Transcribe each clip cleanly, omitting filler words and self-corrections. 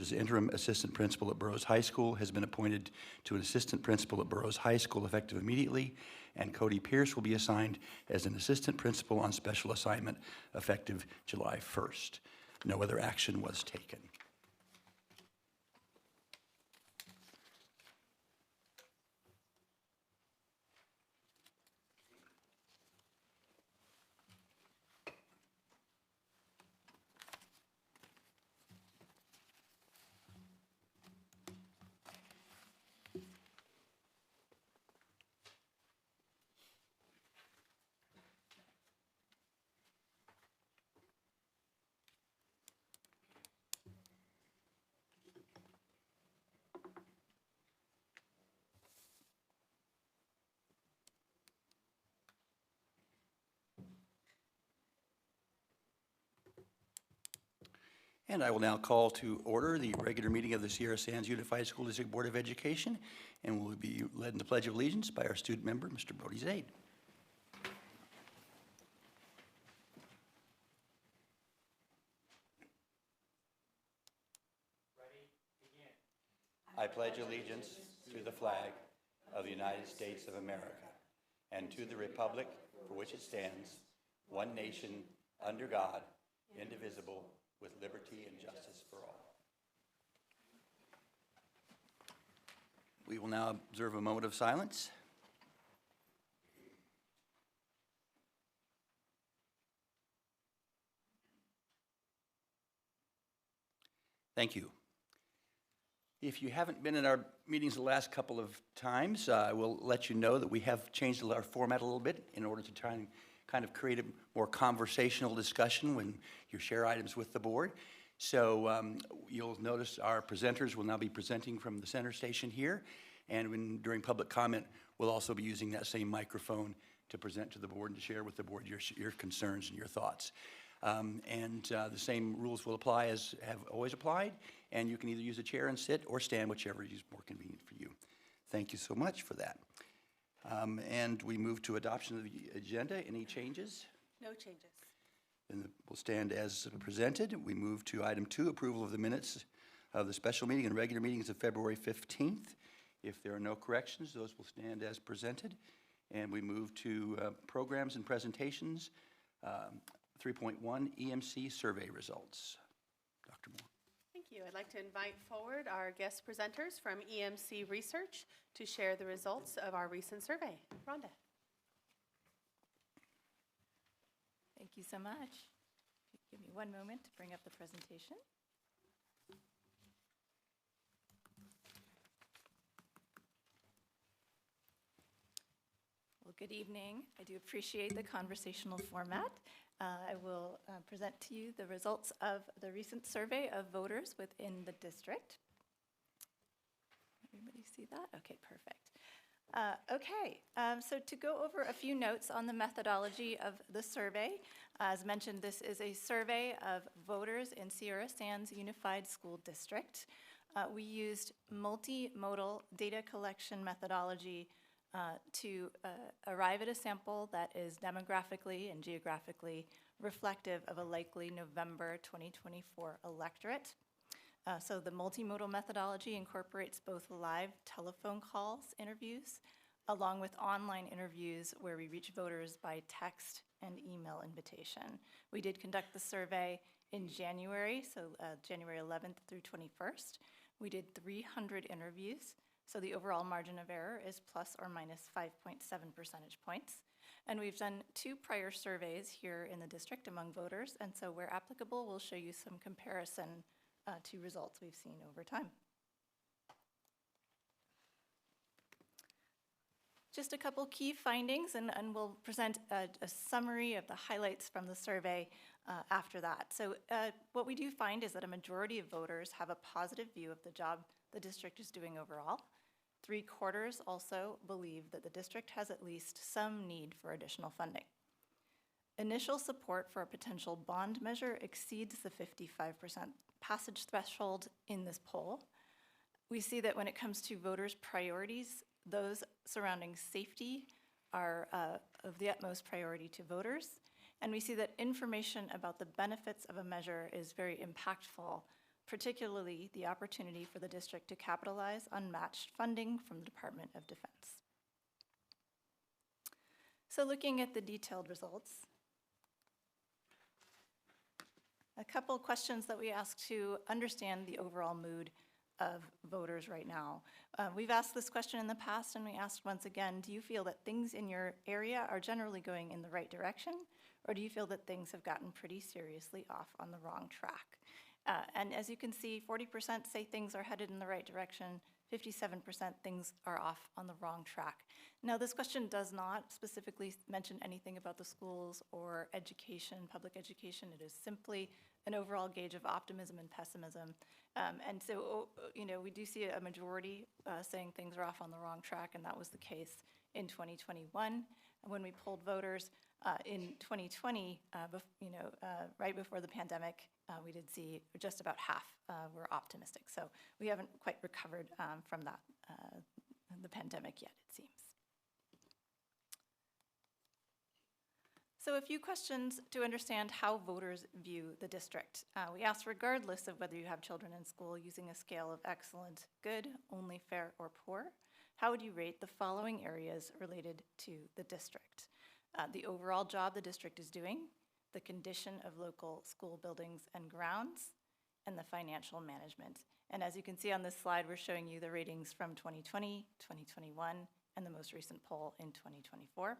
As interim assistant principal at Burroughs High School has been appointed to an assistant principal at Burroughs High School effective immediately, and Cody Pierce will be assigned as an assistant principal on special assignment effective July 1st. No other action was taken. And I will now call to order the regular meeting of the Sierra Sands Unified School District Board of Education, and will be led in the Pledge of Allegiance by our student member, Mr. Brody Zaid. Ready? Begin. I pledge allegiance to the flag of the United States of America and to the republic for which it stands, one nation, under God, indivisible, with liberty and justice for all. We will now observe a moment of silence. Thank you. If you haven't been in our meetings the last couple of times, I will let you know that we have changed our format a little bit in order to try and kind of create a more conversational discussion when you share items with the board. So you'll notice our presenters will now be presenting from the center station here, and during public comment, we'll also be using that same microphone to present to the board and to share with the board your concerns and your thoughts. The same rules will apply as have always applied, and you can either use a chair and sit or stand, whichever is more convenient for you. Thank you so much for that. And we move to adoption of the agenda. Any changes? No changes. Then we'll stand as presented. We move to item 2, approval of the minutes of the special meeting and regular meetings of February 15th. If there are no corrections, those will stand as presented. And we move to programs and presentations, 3.1 EMC survey results. Dr. Moore. Thank you. I'd like to invite forward our guest presenters from EMC Research to share the results of our recent survey. Rhonda. Thank you so much. Give me one moment to bring up the presentation. Well, good evening. I do appreciate the conversational format. I will present to you the results of the recent survey of voters within the district. Everybody see that? Okay, perfect. So to go over a few notes on the methodology of the survey, as mentioned, this is a survey of voters in Sierra Sands Unified School District. We used multimodal data collection methodology to arrive at a sample that is demographically and geographically reflective of a likely November 2024 electorate. So the multimodal methodology incorporates both live telephone calls interviews along with online interviews where we reach voters by text and email invitation. We did conduct the survey in January, so January 11th through 21st. We did 300 interviews. So the overall margin of error is plus or minus 5.7 percentage points. And we've done 2 prior surveys here in the district among voters, and so where applicable, we'll show you some comparison to results we've seen over time. Just a couple key findings, and we'll present a summary of the highlights from the survey after that. So what we do find is that a majority of voters have a positive view of the job the district is doing overall. 3/4 also believe that the district has at least some need for additional funding. Initial support for a potential bond measure exceeds the 55% passage threshold in this poll. We see that when it comes to voters' priorities, those surrounding safety are of the utmost priority to voters. And we see that information about the benefits of a measure is very impactful particularly the opportunity for the district to capitalize on matched funding from the Department of Defense. So looking at the detailed results, a couple questions that we asked to understand the overall mood of voters right now. We've asked this question in the past, and we asked once again, do you feel that things in your area are generally going in the right direction, or do you feel that things have gotten pretty seriously off on the wrong track? And as you can see, 40% say things are headed in the right direction, 57% things are off on the wrong track. Now, this question does not specifically mention anything about the schools or education, public education. It is simply an overall gauge of optimism and pessimism. And so, we do see a majority saying things are off on the wrong track, and that was the case in 2021. When we polled voters in 2020, right before the pandemic, we did see just about half were optimistic. So we haven't quite recovered from that, the pandemic yet, it seems. So a few questions to understand how voters view the district. We asked regardless of whether you have children in school using a scale of excellent, good, only fair, or poor, how would you rate the following areas related to the district? The overall job the district is doing, the condition of local school buildings and grounds, and the financial management. And as you can see on this slide, we're showing you the ratings from 2020, 2021, and the most recent poll in 2024.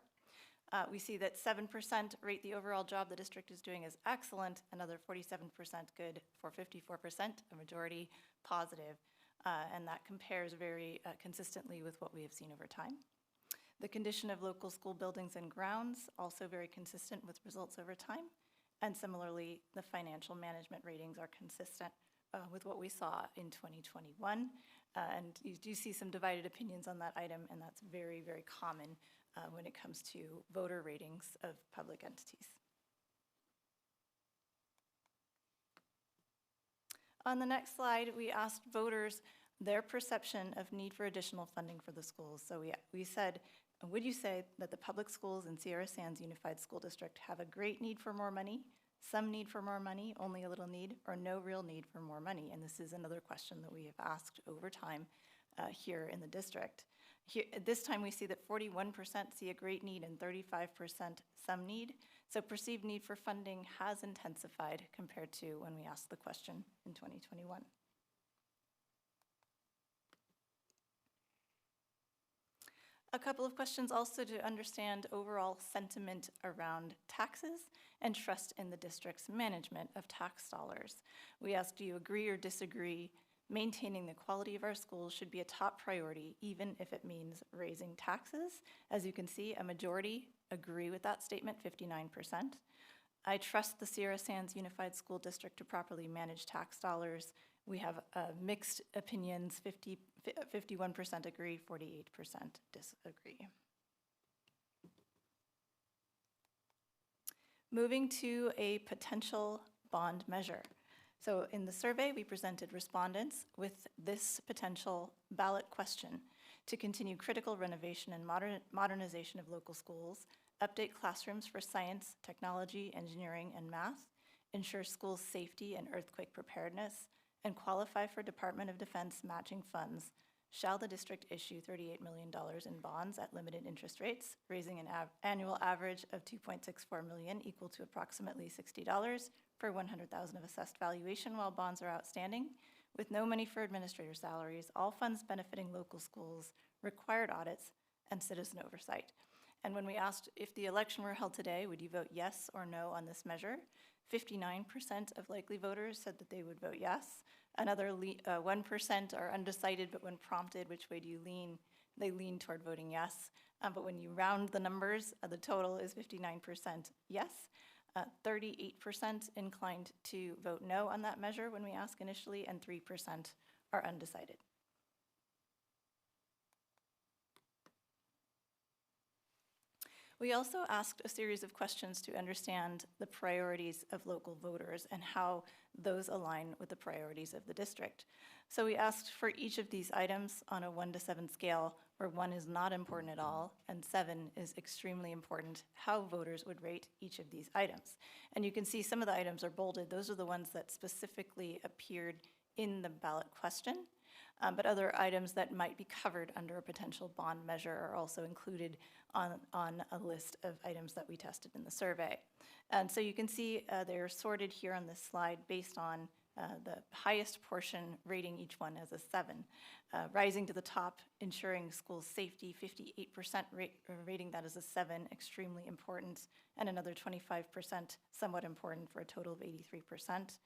We see that 7% rate the overall job the district is doing as excellent, another 47% good for 54%, a majority positive, and that compares very consistently with what we have seen over time. The condition of local school buildings and grounds, also very consistent with results over time. And similarly, the financial management ratings are consistent with what we saw in 2021. And you do see some divided opinions on that item, and that's very, very common when it comes to voter ratings of public entities. On the next slide, we asked voters their perception of need for additional funding for the schools. So we said, would you say that the public schools in Sierra Sands Unified School District have a great need for more money, some need for more money, only a little need, or no real need for more money? And this is another question that we have asked over time here in the district. Here, this time we see that 41% see a great need and 35% some need. So perceived need for funding has intensified compared to when we asked the question in 2021. A couple of questions also to understand overall sentiment around taxes and trust in the district's management of tax dollars. We asked, do you agree or disagree? Maintaining the quality of our schools should be a top priority, even if it means raising taxes. As you can see, a majority agree with that statement, 59%. I trust the Sierra Sands Unified School District to properly manage tax dollars. We have mixed opinions, 51% agree, 48% disagree. Moving to a potential bond measure. So in the survey, we presented respondents with this potential ballot question: to continue critical renovation and modernization of local schools, update classrooms for science, technology, engineering, and math, ensure schools' safety and earthquake preparedness, and qualify for Department of Defense matching funds, shall the district issue $38 million in bonds at limited interest rates, raising an annual average of $2.64 million, equal to approximately $60 per 100,000 of assessed valuation while bonds are outstanding, with no money for administrator salaries, all funds benefiting local schools, required audits, and citizen oversight. And when we asked if the election were held today, would you vote yes or no on this measure? 59% of likely voters said that they would vote yes. Another 1% are undecided, but when prompted, which way do you lean? They lean toward voting yes. But when you round the numbers, the total is 59% yes. 38% inclined to vote no on that measure when we ask initially, and 3% are undecided. We also asked a series of questions to understand the priorities of local voters and how those align with the priorities of the district. So we asked for each of these items on a 1 to 7 scale, where 1 is not important at all and 7 is extremely important, how voters would rate each of these items. And you can see some of the items are bolded. Those are the ones that specifically appeared in the ballot question. But other items that might be covered under a potential bond measure are also included on a list of items that we tested in the survey. And so you can see they're sorted here on this slide based on the highest portion rating each one as a 7. Rising to the top, ensuring school safety, 58% rating that as a 7, extremely important, and another 25% somewhat important for a total of 83%.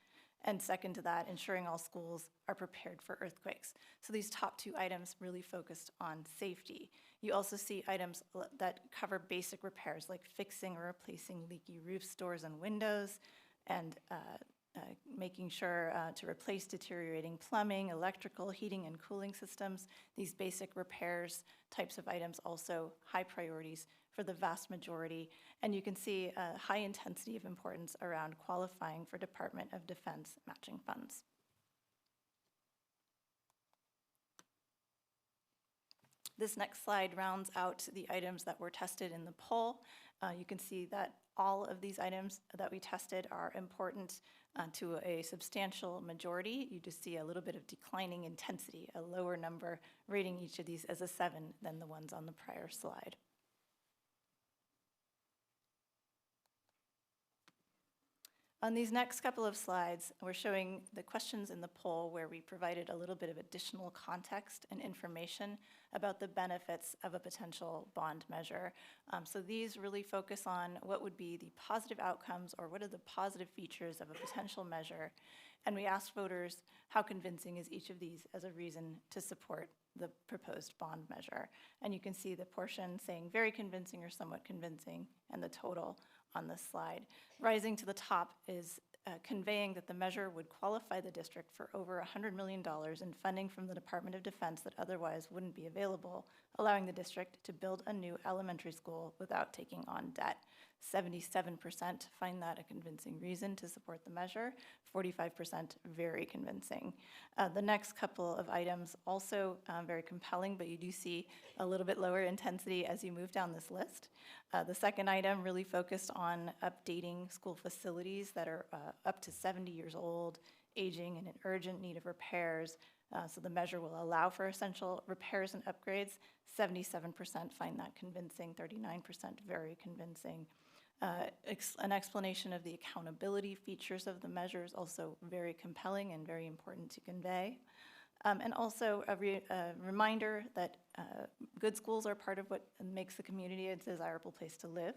And second to that, ensuring all schools are prepared for earthquakes. So these top 2 items really focused on safety. You also see items that cover basic repairs like fixing or replacing leaky roofs, doors, and windows, and making sure to replace deteriorating plumbing, electrical, heating, and cooling systems. These basic repairs types of items also high priorities for the vast majority. And you can see a high intensity of importance around qualifying for Department of Defense matching funds. This next slide rounds out the items that were tested in the poll. You can see that all of these items that we tested are important to a substantial majority. You just see a little bit of declining intensity, a lower number rating each of these as a 7 than the ones on the prior slide. On these next couple of slides, we're showing the questions in the poll where we provided a little bit of additional context and information about the benefits of a potential bond measure. So these really focus on what would be the positive outcomes or what are the positive features of a potential measure. And we asked voters how convincing is each of these as a reason to support the proposed bond measure. And you can see the portion saying very convincing or somewhat convincing and the total on this slide. Rising to the top is conveying that the measure would qualify the district for over $100 million in funding from the Department of Defense that otherwise wouldn't be available, allowing the district to build a new elementary school without taking on debt. 77% find that a convincing reason to support the measure, 45% very convincing. The next couple of items also very compelling, but you do see a little bit lower intensity as you move down this list. The second item really focused on updating school facilities that are up to 70 years old, aging, and in urgent need of repairs. So the measure will allow for essential repairs and upgrades. 77% find that convincing, 39% very convincing. An explanation of the accountability features of the measure is also very compelling and very important to convey. And also a reminder that good schools are part of what makes the community a desirable place to live.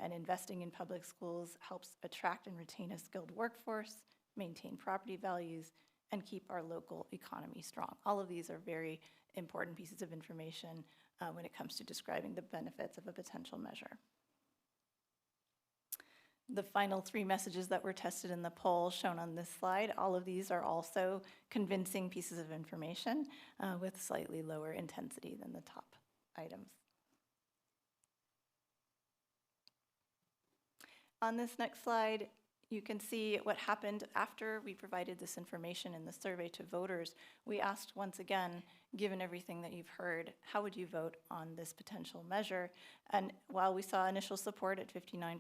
And investing in public schools helps attract and retain a skilled workforce, maintain property values, and keep our local economy strong. All of these are very important pieces of information when it comes to describing the benefits of a potential measure. The final 3 messages that were tested in the poll shown on this slide, all of these are also convincing pieces of information with slightly lower intensity than the top items. On this next slide, you can see what happened after we provided this information in the survey to voters. We asked once again, given everything that you've heard, how would you vote on this potential measure? And while we saw initial support at 59%,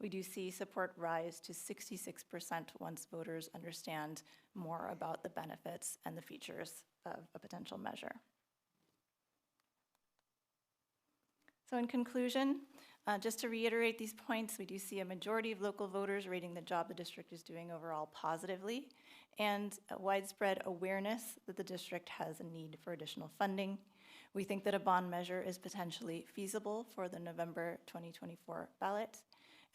we do see support rise to 66% once voters understand more about the benefits and the features of a potential measure. So in conclusion, just to reiterate these points, we do see a majority of local voters rating the job the district is doing overall positively, and a widespread awareness that the district has a need for additional funding. We think that a bond measure is potentially feasible for the November 2024 ballot.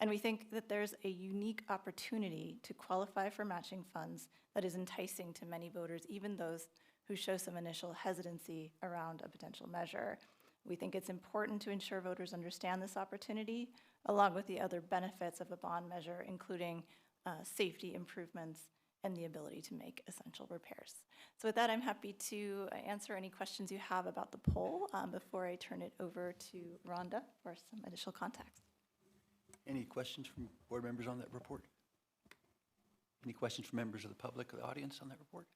And we think that there's a unique opportunity to qualify for matching funds that is enticing to many voters, even those who show some initial hesitancy around a potential measure. We think it's important to ensure voters understand this opportunity, along with the other benefits of a bond measure, including safety improvements and the ability to make essential repairs. So with that, I'm happy to answer any questions you have about the poll before I turn it over to Rhonda for some additional context. Any questions from board members on that report? Any questions from members of the public or the audience on that report?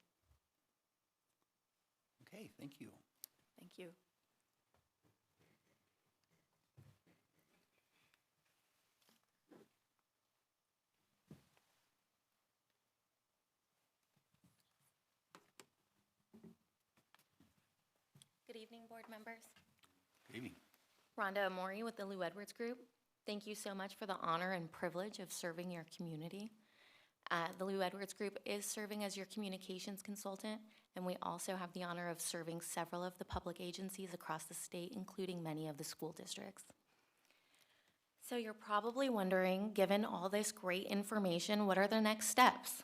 Okay, thank you. Thank you. Good evening, board members. Good evening. Rhonda Amori with the Lou Edwards Group. Thank you so much for the honor and privilege of serving your community. The Lou Edwards Group is serving as your communications consultant, and we also have the honor of serving several of the public agencies across the state, including many of the school districts. So you're probably wondering, given all this great information, what are the next steps?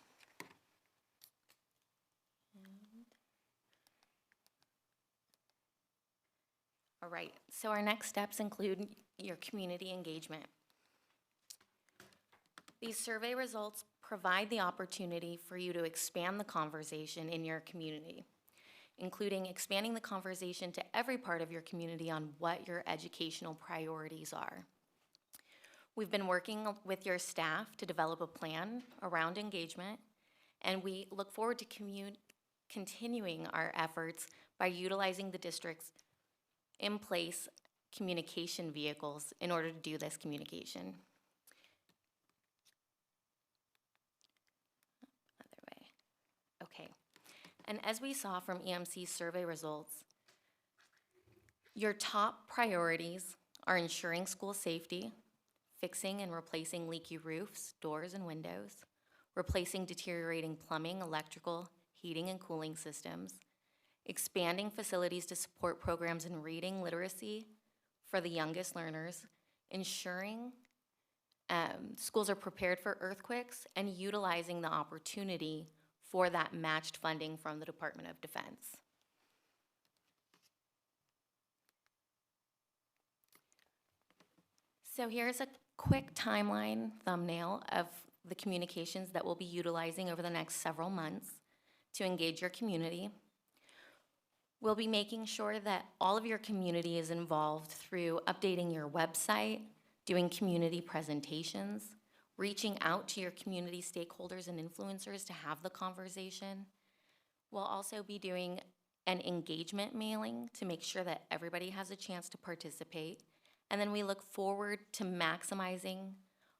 All right, so our next steps include your community engagement. These survey results provide the opportunity for you to expand the conversation in your community, including expanding the conversation to every part of your community on what your educational priorities are. We've been working with your staff to develop a plan around engagement, and we look forward to continuing our efforts by utilizing the district's in-place communication vehicles in order to do this communication. Other way. Okay. And as we saw from EMC's survey results, your top priorities are ensuring school safety, fixing and replacing leaky roofs, doors, and windows, replacing deteriorating plumbing, electrical, heating, and cooling systems, expanding facilities to support programs in reading literacy for the youngest learners, ensuring schools are prepared for earthquakes, and utilizing the opportunity for that matched funding from the Department of Defense. So here's a quick timeline thumbnail of the communications that we'll be utilizing over the next several months to engage your community. We'll be making sure that all of your community is involved through updating your website, doing community presentations, reaching out to your community stakeholders and influencers to have the conversation. We'll also be doing an engagement mailing to make sure that everybody has a chance to participate. And then we look forward to maximizing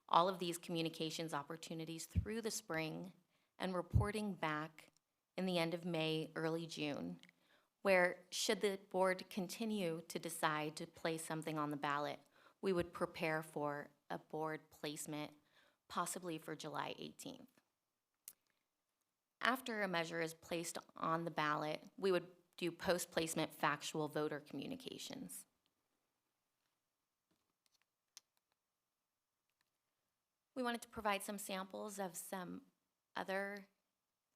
all of these communications opportunities through the spring and reporting back in the end of May, early June, where should the board continue to decide to place something on the ballot, we would prepare for a board placement, possibly for July 18th. After a measure is placed on the ballot, we would do post-placement factual voter communications. We wanted to provide some samples of some other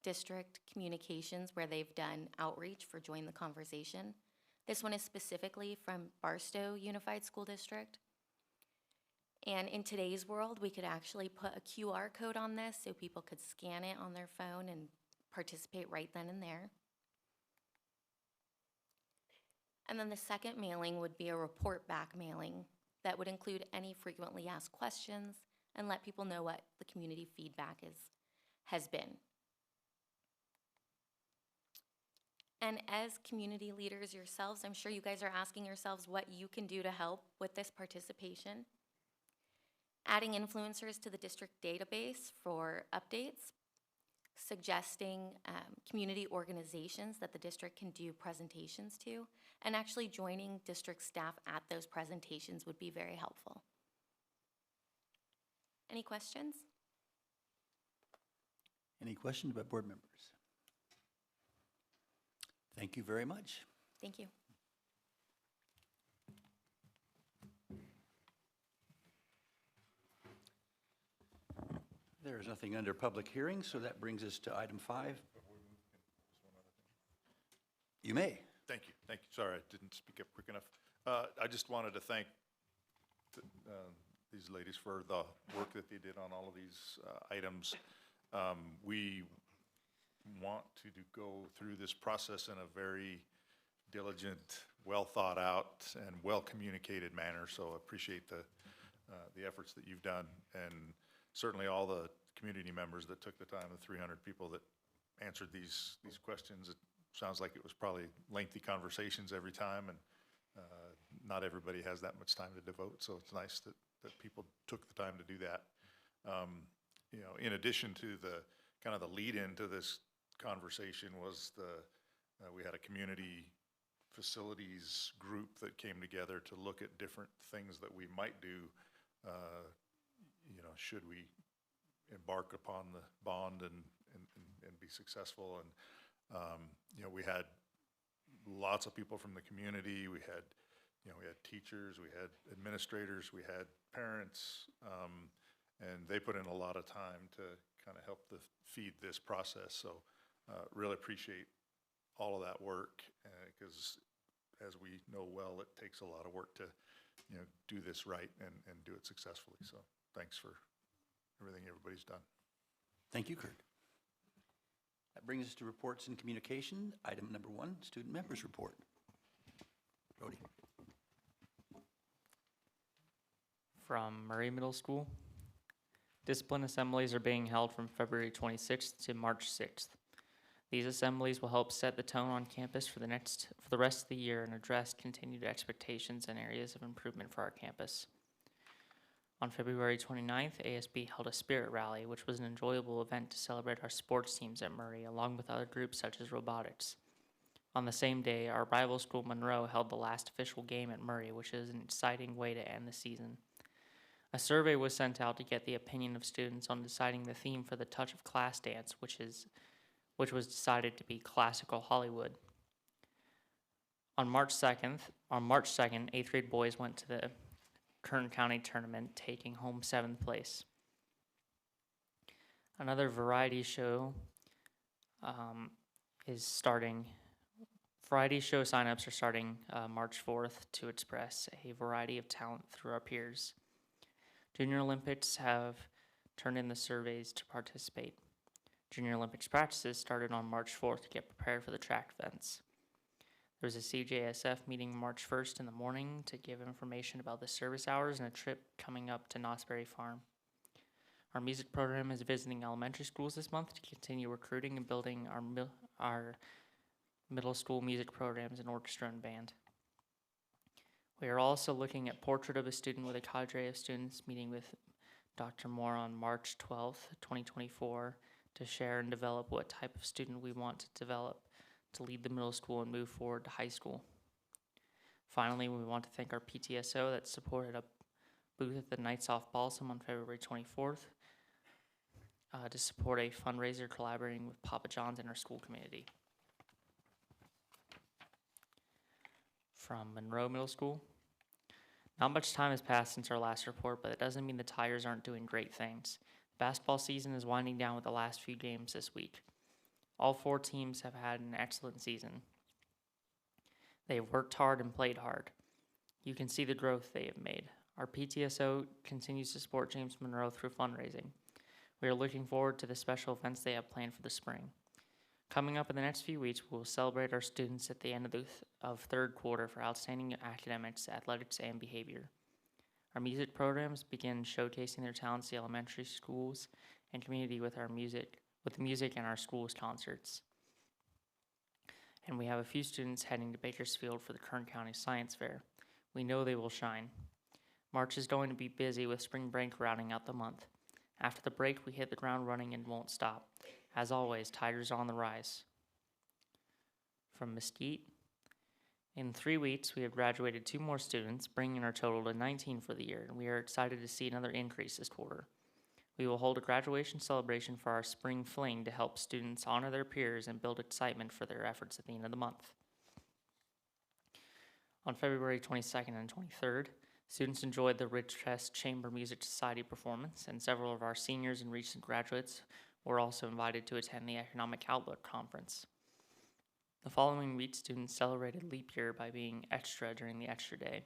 district communications where they've done outreach for Join the Conversation. This one is specifically from Barstow Unified School District. And in today's world, we could actually put a QR code on this so people could scan it on their phone and participate right then and there. And then the second mailing would be a report back mailing that would include any frequently asked questions and let people know what the community feedback has been. And as community leaders yourselves, I'm sure you guys are asking yourselves what you can do to help with this participation. Adding influencers to the district database for updates, suggesting community organizations that the district can do presentations to, and actually joining district staff at those presentations would be very helpful. Any questions? Any questions about board members? Thank you very much. Thank you. There is nothing under public hearing, so that brings us to item 5. You may. Thank you. Sorry, I didn't speak up quick enough. I just wanted to thank these ladies for the work that they did on all of these items. We want to go through this process in a very diligent, well thought out, and well communicated manner. So I appreciate the efforts that you've done, and certainly all the community members that took the time, the 300 people that answered these questions. It sounds like it was probably lengthy conversations every time, and not everybody has that much time to devote. So it's nice that people took the time to do that. You know, in addition to the kind of the lead into this conversation was we had a community facilities group that came together to look at different things that we might do, you know, should we embark upon the bond and be successful. And, you know, we had lots of people from the community. We had, you know, we had teachers, we had administrators, we had parents, and they put in a lot of time to kind of help feed this process. So really appreciate all of that work, because as we know well, it takes a lot of work to, you know, do this right and do it successfully. So thanks for everything everybody's done. Thank you, Kurt. That brings us to reports and communication. Item number 1, student members report. Brody. From Murray Middle School, discipline assemblies are being held from February 26th to March 6th. These assemblies will help set the tone on campus for the rest of the year and address continued expectations and areas of improvement for our campus. On February 29th, ASB held a spirit rally, which was an enjoyable event to celebrate our sports teams at Murray, along with other groups such as robotics. On the same day, our rival school, Monroe, held the last official game at Murray, which is an exciting way to end the season. A survey was sent out to get the opinion of students on deciding the theme for the Touch of Class dance, which was decided to be classical Hollywood. On March 2nd, 8th grade boys went to the Kern County tournament, taking home 7th place. Another variety show is starting. Variety show signups are starting March 4th to express a variety of talent through our peers. Junior Olympics have turned in the surveys to participate. Junior Olympics practices started on March 4th to get prepared for the track events. There was a CJSF meeting March 1st in the morning to give information about the service hours and a trip coming up to Knott's Farm. Our music program is visiting elementary schools this month to continue recruiting and building our middle school music programs and orchestra and band. We are also looking at Portrait of a Student with a cadre of students, meeting with Dr. Moore on March 12th, 2024, to share and develop what type of student we want to develop to lead the middle school and move forward to high school. Finally, we want to thank our PTSO that supported a booth at the Nights Off Balsam on February 24th to support a fundraiser collaborating with Papa John's and our school community. From Monroe Middle School, not much time has passed since our last report, but it doesn't mean the Tigers aren't doing great things. The basketball season is winding down with the last few games this week. All 4 teams have had an excellent season. They have worked hard and played hard. You can see the growth they have made. Our PTSO continues to support James Monroe through fundraising. We are looking forward to the special events they have planned for the spring. Coming up in the next few weeks, we will celebrate our students at the end of third quarter for outstanding academics, athletics, and behavior. Our music programs begin showcasing their talents to elementary schools and community with the music and our school's concerts. And we have a few students heading to Bakersfield for the Kern County Science Fair. We know they will shine. March is going to be busy with spring break rounding out the month. After the break, we hit the ground running and won't stop. As always, Tigers are on the rise. From Mesquite, in 3 weeks, we have graduated 2 more students, bringing our total to 19 for the year, and we are excited to see another increase this quarter. We will hold a graduation celebration for our spring fling to help students honor their peers and build excitement for their efforts at the end of the month. On February 22nd and 23rd, students enjoyed the Ridgecrest Chamber Music Society performance, and several of our seniors and recent graduates were also invited to attend the Economic Outlook Conference. The following week, students celebrated leap year by being extra during the extra day.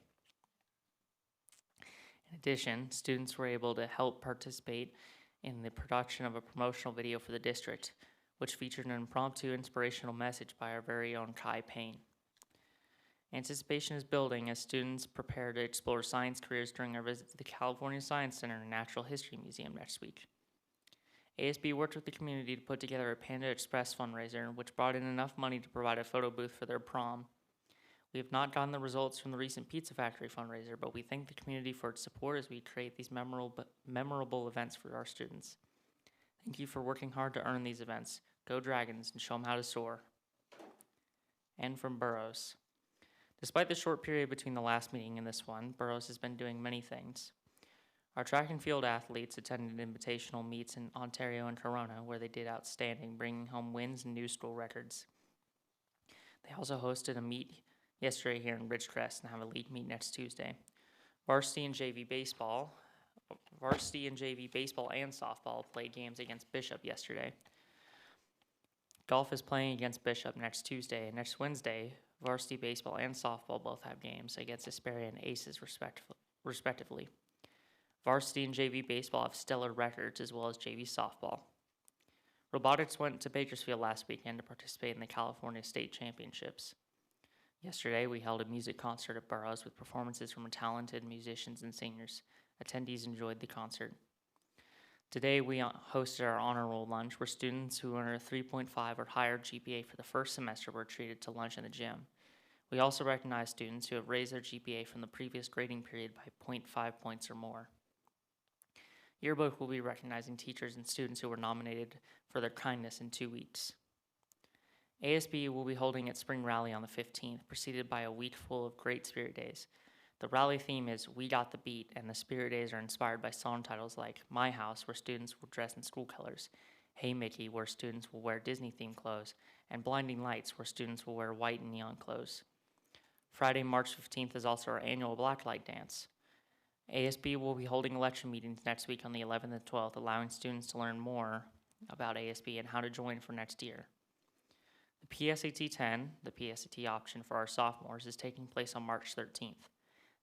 In addition, students were able to help participate in the production of a promotional video for the district, which featured an impromptu inspirational message by our very own Kai Payne. Anticipation is building as students prepare to explore science careers during our visit to the California Science Center and Natural History Museum next week. ASB worked with the community to put together a Panda Express fundraiser, which brought in enough money to provide a photo booth for their prom. We have not gotten the results from the recent Pizza Factory fundraiser, but we thank the community for its support as we create these memorable events for our students. Thank you for working hard to earn these events. Go Dragons and show them how to soar. And from Burroughs. Despite the short period between the last meeting and this one, Burroughs has been doing many things. Our track and field athletes attended invitational meets in Ontario and Corona, where they did outstanding, bringing home wins and new school records. They also hosted a meet yesterday here in Ridgecrest and have a league meet next Tuesday. Varsity and JV baseball and softball played games against Bishop yesterday. Golf is playing against Bishop next Tuesday, and next Wednesday, varsity baseball and softball both have games against Hesperia and Aces respectively. Varsity and JV baseball have stellar records, as well as JV softball. Robotics went to Bakersfield last weekend to participate in the California State Championships. Yesterday, we held a music concert at Burroughs with performances from talented musicians and singers. Attendees enjoyed the concert. Today, we hosted our honor roll lunch, where students who earned a 3.5 or higher GPA for the first semester were treated to lunch in the gym. We also recognized students who have raised their GPA from the previous grading period by 0.5 points or more. Yearbook will be recognizing teachers and students who were nominated for their kindness in 2 weeks. ASB will be holding its spring rally on the 15th, preceded by a week full of great spirit days. The rally theme is We Got the Beat, and the spirit days are inspired by song titles like My House, where students will dress in school colors, Hey Mickey, where students will wear Disney-themed clothes, and Blinding Lights, where students will wear white and neon clothes. Friday, March 15th is also our annual Blacklight Dance. ASB will be holding election meetings next week on the 11th and 12th, allowing students to learn more about ASB and how to join for next year. The PSAT 10, the PSAT option for our sophomores, is taking place on March 13th.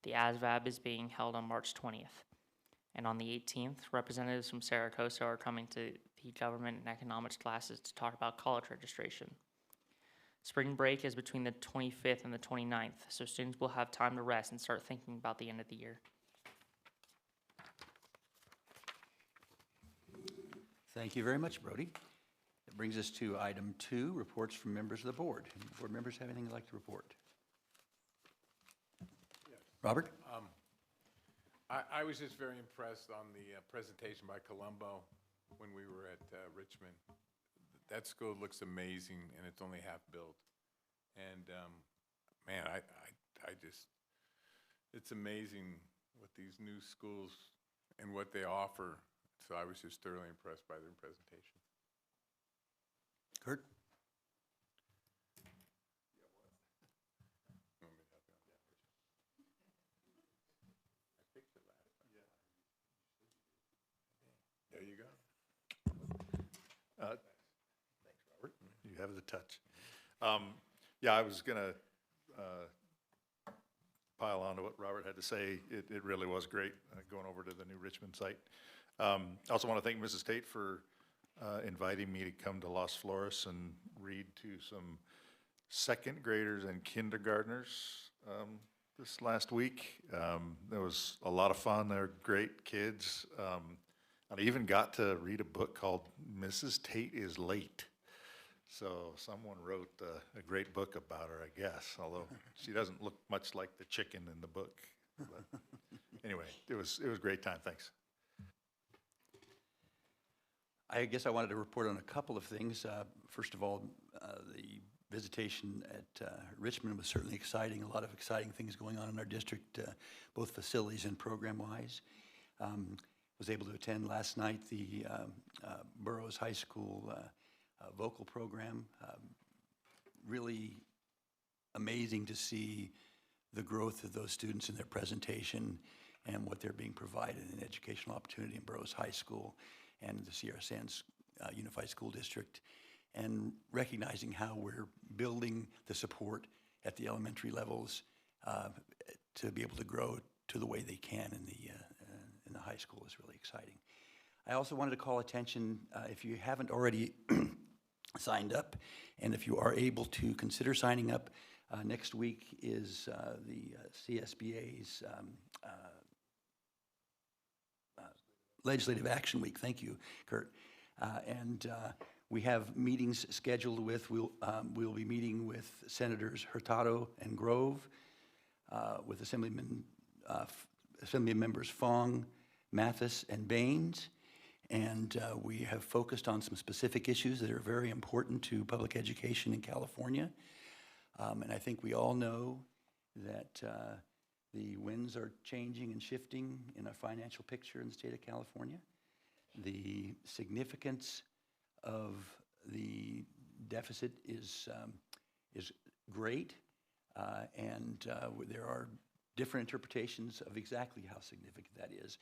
The ASVAB is being held on March 20th. And on the 18th, representatives from Saracosa are coming to the government and economics classes to talk about college registration. Spring break is between the 25th and the 29th, so students will have time to rest and start thinking about the end of the year. Thank you very much, Brody. That brings us to item 2, reports from members of the board. Any board members have anything they'd like to report? Robert? I was just very impressed on the presentation by Colombo when we were at Richmond. That school looks amazing, and it's only half built. And man, I just, it's amazing what these new schools and what they offer. So I was just thoroughly impressed by their presentation. Kurt? There you go. Thanks, Robert. You have the touch. Yeah, I was going to pile on to what Robert had to say. It really was great going over to the new Richmond site. I also want to thank Mrs. Tate for inviting me to come to Las Flores and read to some second graders and kindergartners this last week. There was a lot of fun. They're great kids. I even got to read a book called Mrs. Tate is Late. So someone wrote a great book about her, I guess, although she doesn't look much like the chicken in the book. But anyway, it was a great time. Thanks. I guess I wanted to report on a couple of things. First of all, the visitation at Richmond was certainly exciting. A lot of exciting things going on in our district, both facilities and program-wise. Was able to attend last night the Burroughs High School vocal program. Really amazing to see the growth of those students in their presentation and what they're being provided in educational opportunity in Burroughs High School and the Sierra Sands Unified School District, and recognizing how we're building the support at the elementary levels to be able to grow to the way they can in the high school is really exciting. I also wanted to call attention, if you haven't already signed up. And if you are able to consider signing up, next week is the CSBA's Legislative Action Week. Thank you, Kurt. And we have meetings scheduled with, we'll be meeting with Senators Hurtado and Grove, with Assembly members Fong, Mathis, and Baines. And we have focused on some specific issues that are very important to public education in California. And I think we all know that the winds are changing and shifting in our financial picture in the state of California. The significance of the deficit is great, and there are different interpretations of exactly how significant that is.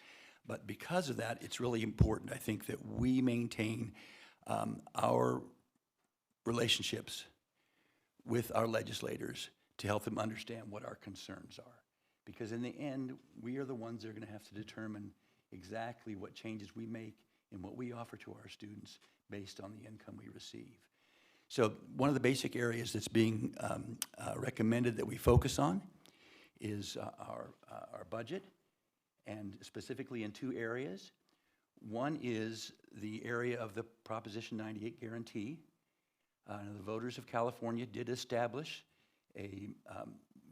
But because of that, it's really important, I think, that we maintain our relationships with our legislators to help them understand what our concerns are. Because in the end, we are the ones that are going to have to determine exactly what changes we make and what we offer to our students based on the income we receive. So one of the basic areas that's being recommended that we focus on is our budget, and specifically in two areas. One is the area of the Proposition 98 guarantee. The voters of California did establish a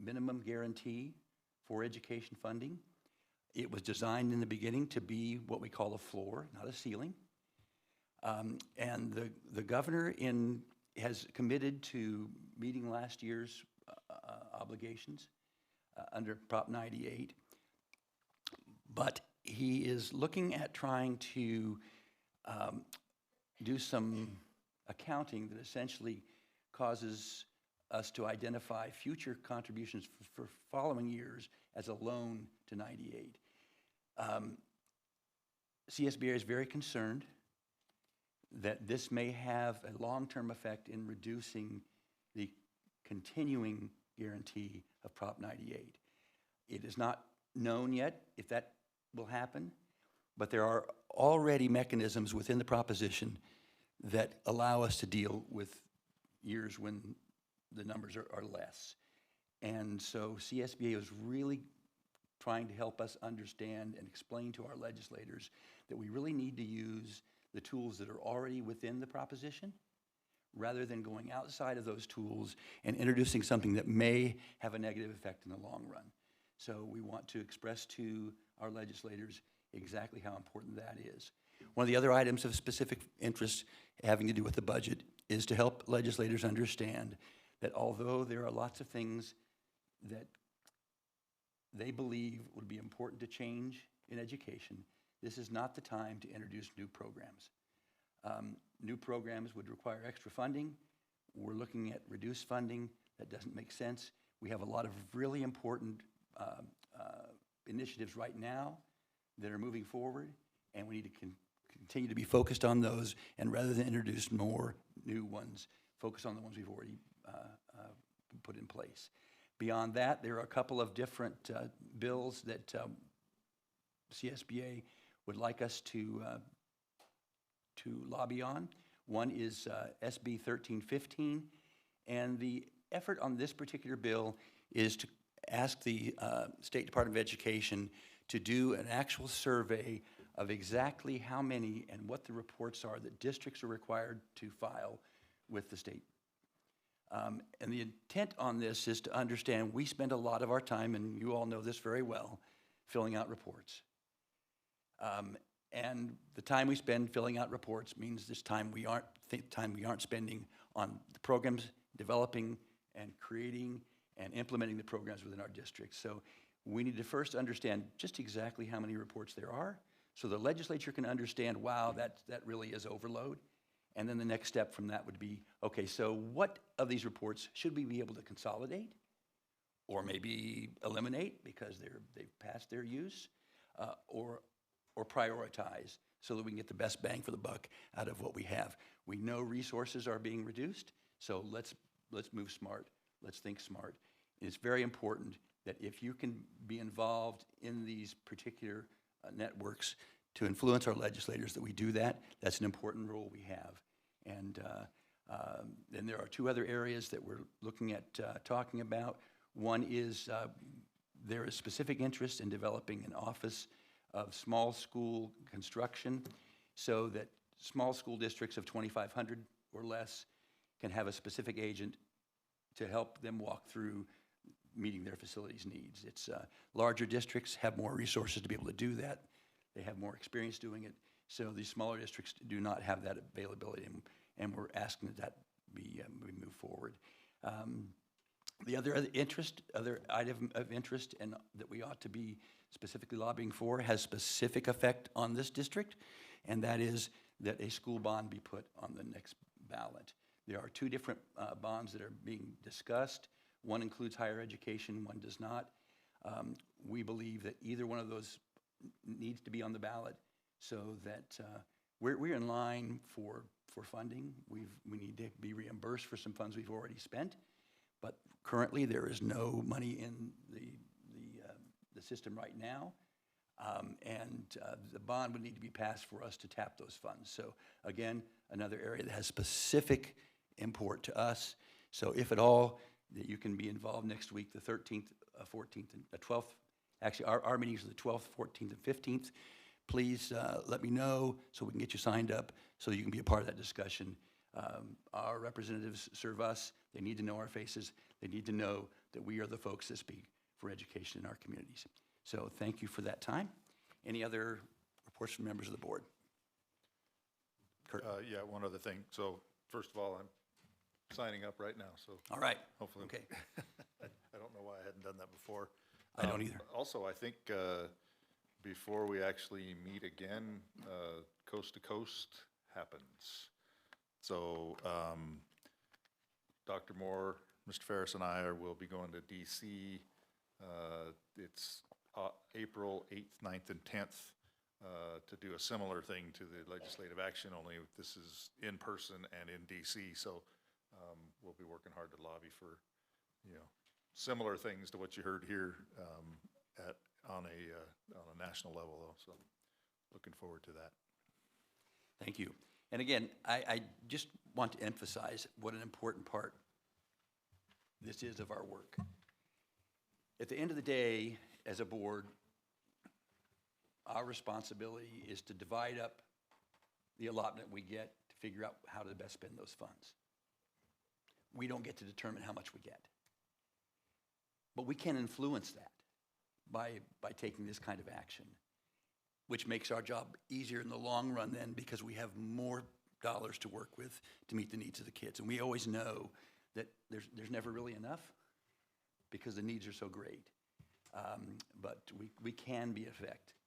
minimum guarantee for education funding. It was designed in the beginning to be what we call a floor, not a ceiling. And the governor has committed to meeting last year's obligations under Prop 98. But he is looking at trying to do some accounting that essentially causes us to identify future contributions for following years as a loan to 98. CSBA is very concerned that this may have a long-term effect in reducing the continuing guarantee of Prop 98. It is not known yet if that will happen, but there are already mechanisms within the proposition that allow us to deal with years when the numbers are less. And so CSBA is really trying to help us understand and explain to our legislators that we really need to use the tools that are already within the proposition rather than going outside of those tools and introducing something that may have a negative effect in the long run. So we want to express to our legislators exactly how important that is. One of the other items of specific interest having to do with the budget is to help legislators understand that although there are lots of things that they believe would be important to change in education, this is not the time to introduce new programs. New programs would require extra funding. We're looking at reduced funding. That doesn't make sense. We have a lot of really important initiatives right now that are moving forward, and we need to continue to be focused on those, and rather than introduce more new ones, focus on the ones we've already put in place. Beyond that, there are a couple of different bills that CSBA would like us to lobby on. One is SB 1315, and the effort on this particular bill is to ask the State Department of Education to do an actual survey of exactly how many and what the reports are that districts are required to file with the state. And the intent on this is to understand we spend a lot of our time, and you all know this very well, filling out reports. And the time we spend filling out reports means this time we aren't spending on the programs, developing and creating and implementing the programs within our district. So we need to first understand just exactly how many reports there are so the legislature can understand, wow, that really is overload. And then the next step from that would be, okay, so what of these reports should we be able to consolidate or maybe eliminate because they've passed their use, or prioritize so that we can get the best bang for the buck out of what we have. We know resources are being reduced, so let's move smart, let's think smart. And it's very important that if you can be involved in these particular networks to influence our legislators, that we do that. That's an important role we have. And Then there are two other areas that we're looking at talking about. One is there is specific interest in developing an office of small school construction so that small school districts of 2,500 or less can have a specific agent to help them walk through meeting their facilities needs. It's larger districts have more resources to be able to do that. They have more experience doing it. So these smaller districts do not have that availability, and we're asking that be we move forward. The other item of interest and that we ought to be specifically lobbying for has specific effect on this district, and that is that a school bond be put on the next ballot. There are two different bonds that are being discussed. One includes higher education, one does not. We believe that either one of those needs to be on the ballot so that we're in line for funding. We need to be reimbursed for some funds we've already spent, but currently there is no money in the system right now, and the bond would need to be passed for us to tap those funds. So again, another area that has specific import to us. So if at all, that you can be involved next week, the 13th, 14th, and the 12th. Actually, our meetings are the 12th, 14th, and 15th. Please let me know so we can get you signed up so you can be a part of that discussion. Our representatives serve us. They need to know our faces. They need to know that we are the folks that speak for education in our communities. So thank you for that time. Any other reports from members of the board? Kurt? Yeah, one other thing. So first of all, I'm signing up right now, so All right. hopefully. Okay. I don't know why I hadn't done that before. I don't either. Also, I think before we actually meet again, Coast to Coast happens. So Dr. Moore, Mr. Ferris, and I will be going to DC. It's April 8th, 9th, and 10th to do a similar thing to the legislative action, only this is in person and in DC. So we'll be working hard to lobby for, similar things to what you heard here on a national level, though. So looking forward to that. Thank you. And again, I just want to emphasize what an important part this is of our work. At the end of the day, as a board, our responsibility is to divide up the allotment we get to figure out how to best spend those funds. We don't get to determine how much we get. But we can influence that by taking this kind of action, which makes our job easier in the long run then because we have more dollars to work with to meet the needs of the kids. And we always know that there's never really enough because the needs are so great. But we can be effective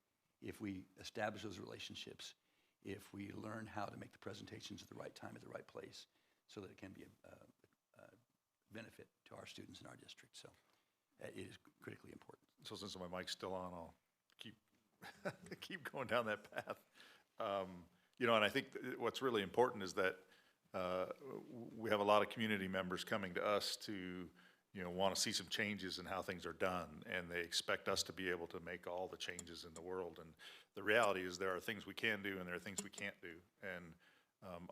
if we establish those relationships, if we learn how to make the presentations at the right time, at the right place, so that it can be a benefit to our students in our district. So it is critically important. So since my mic's still on, I'll keep going down that path. And I think what's really important is that we have a lot of community members coming to us to, want to see some changes in how things are done, and they expect us to be able to make all the changes in the world. And the reality is there are things we can do and there are things we can't do. And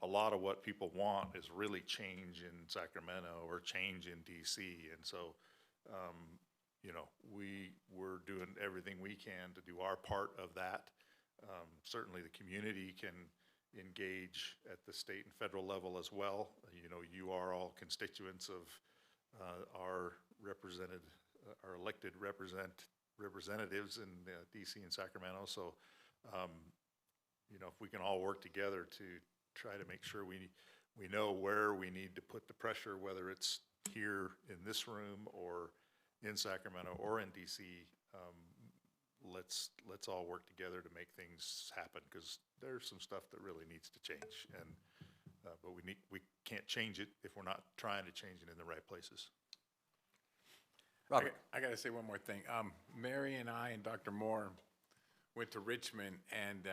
a lot of what people want is really change in Sacramento or change in DC. And so, we're doing everything we can to do our part of that. Certainly the community can engage at the state and federal level as well. You are all constituents of our elected representatives in DC and Sacramento. So, if we can all work together to try to make sure we know where we need to put the pressure, whether it's here in this room or in Sacramento or in DC, let's all work together to make things happen, because there's some stuff that really needs to change, and but we can't change it if we're not trying to change it in the right places. Robert. I got to say one more thing. Mary and I and Dr. Moore went to Richmond, and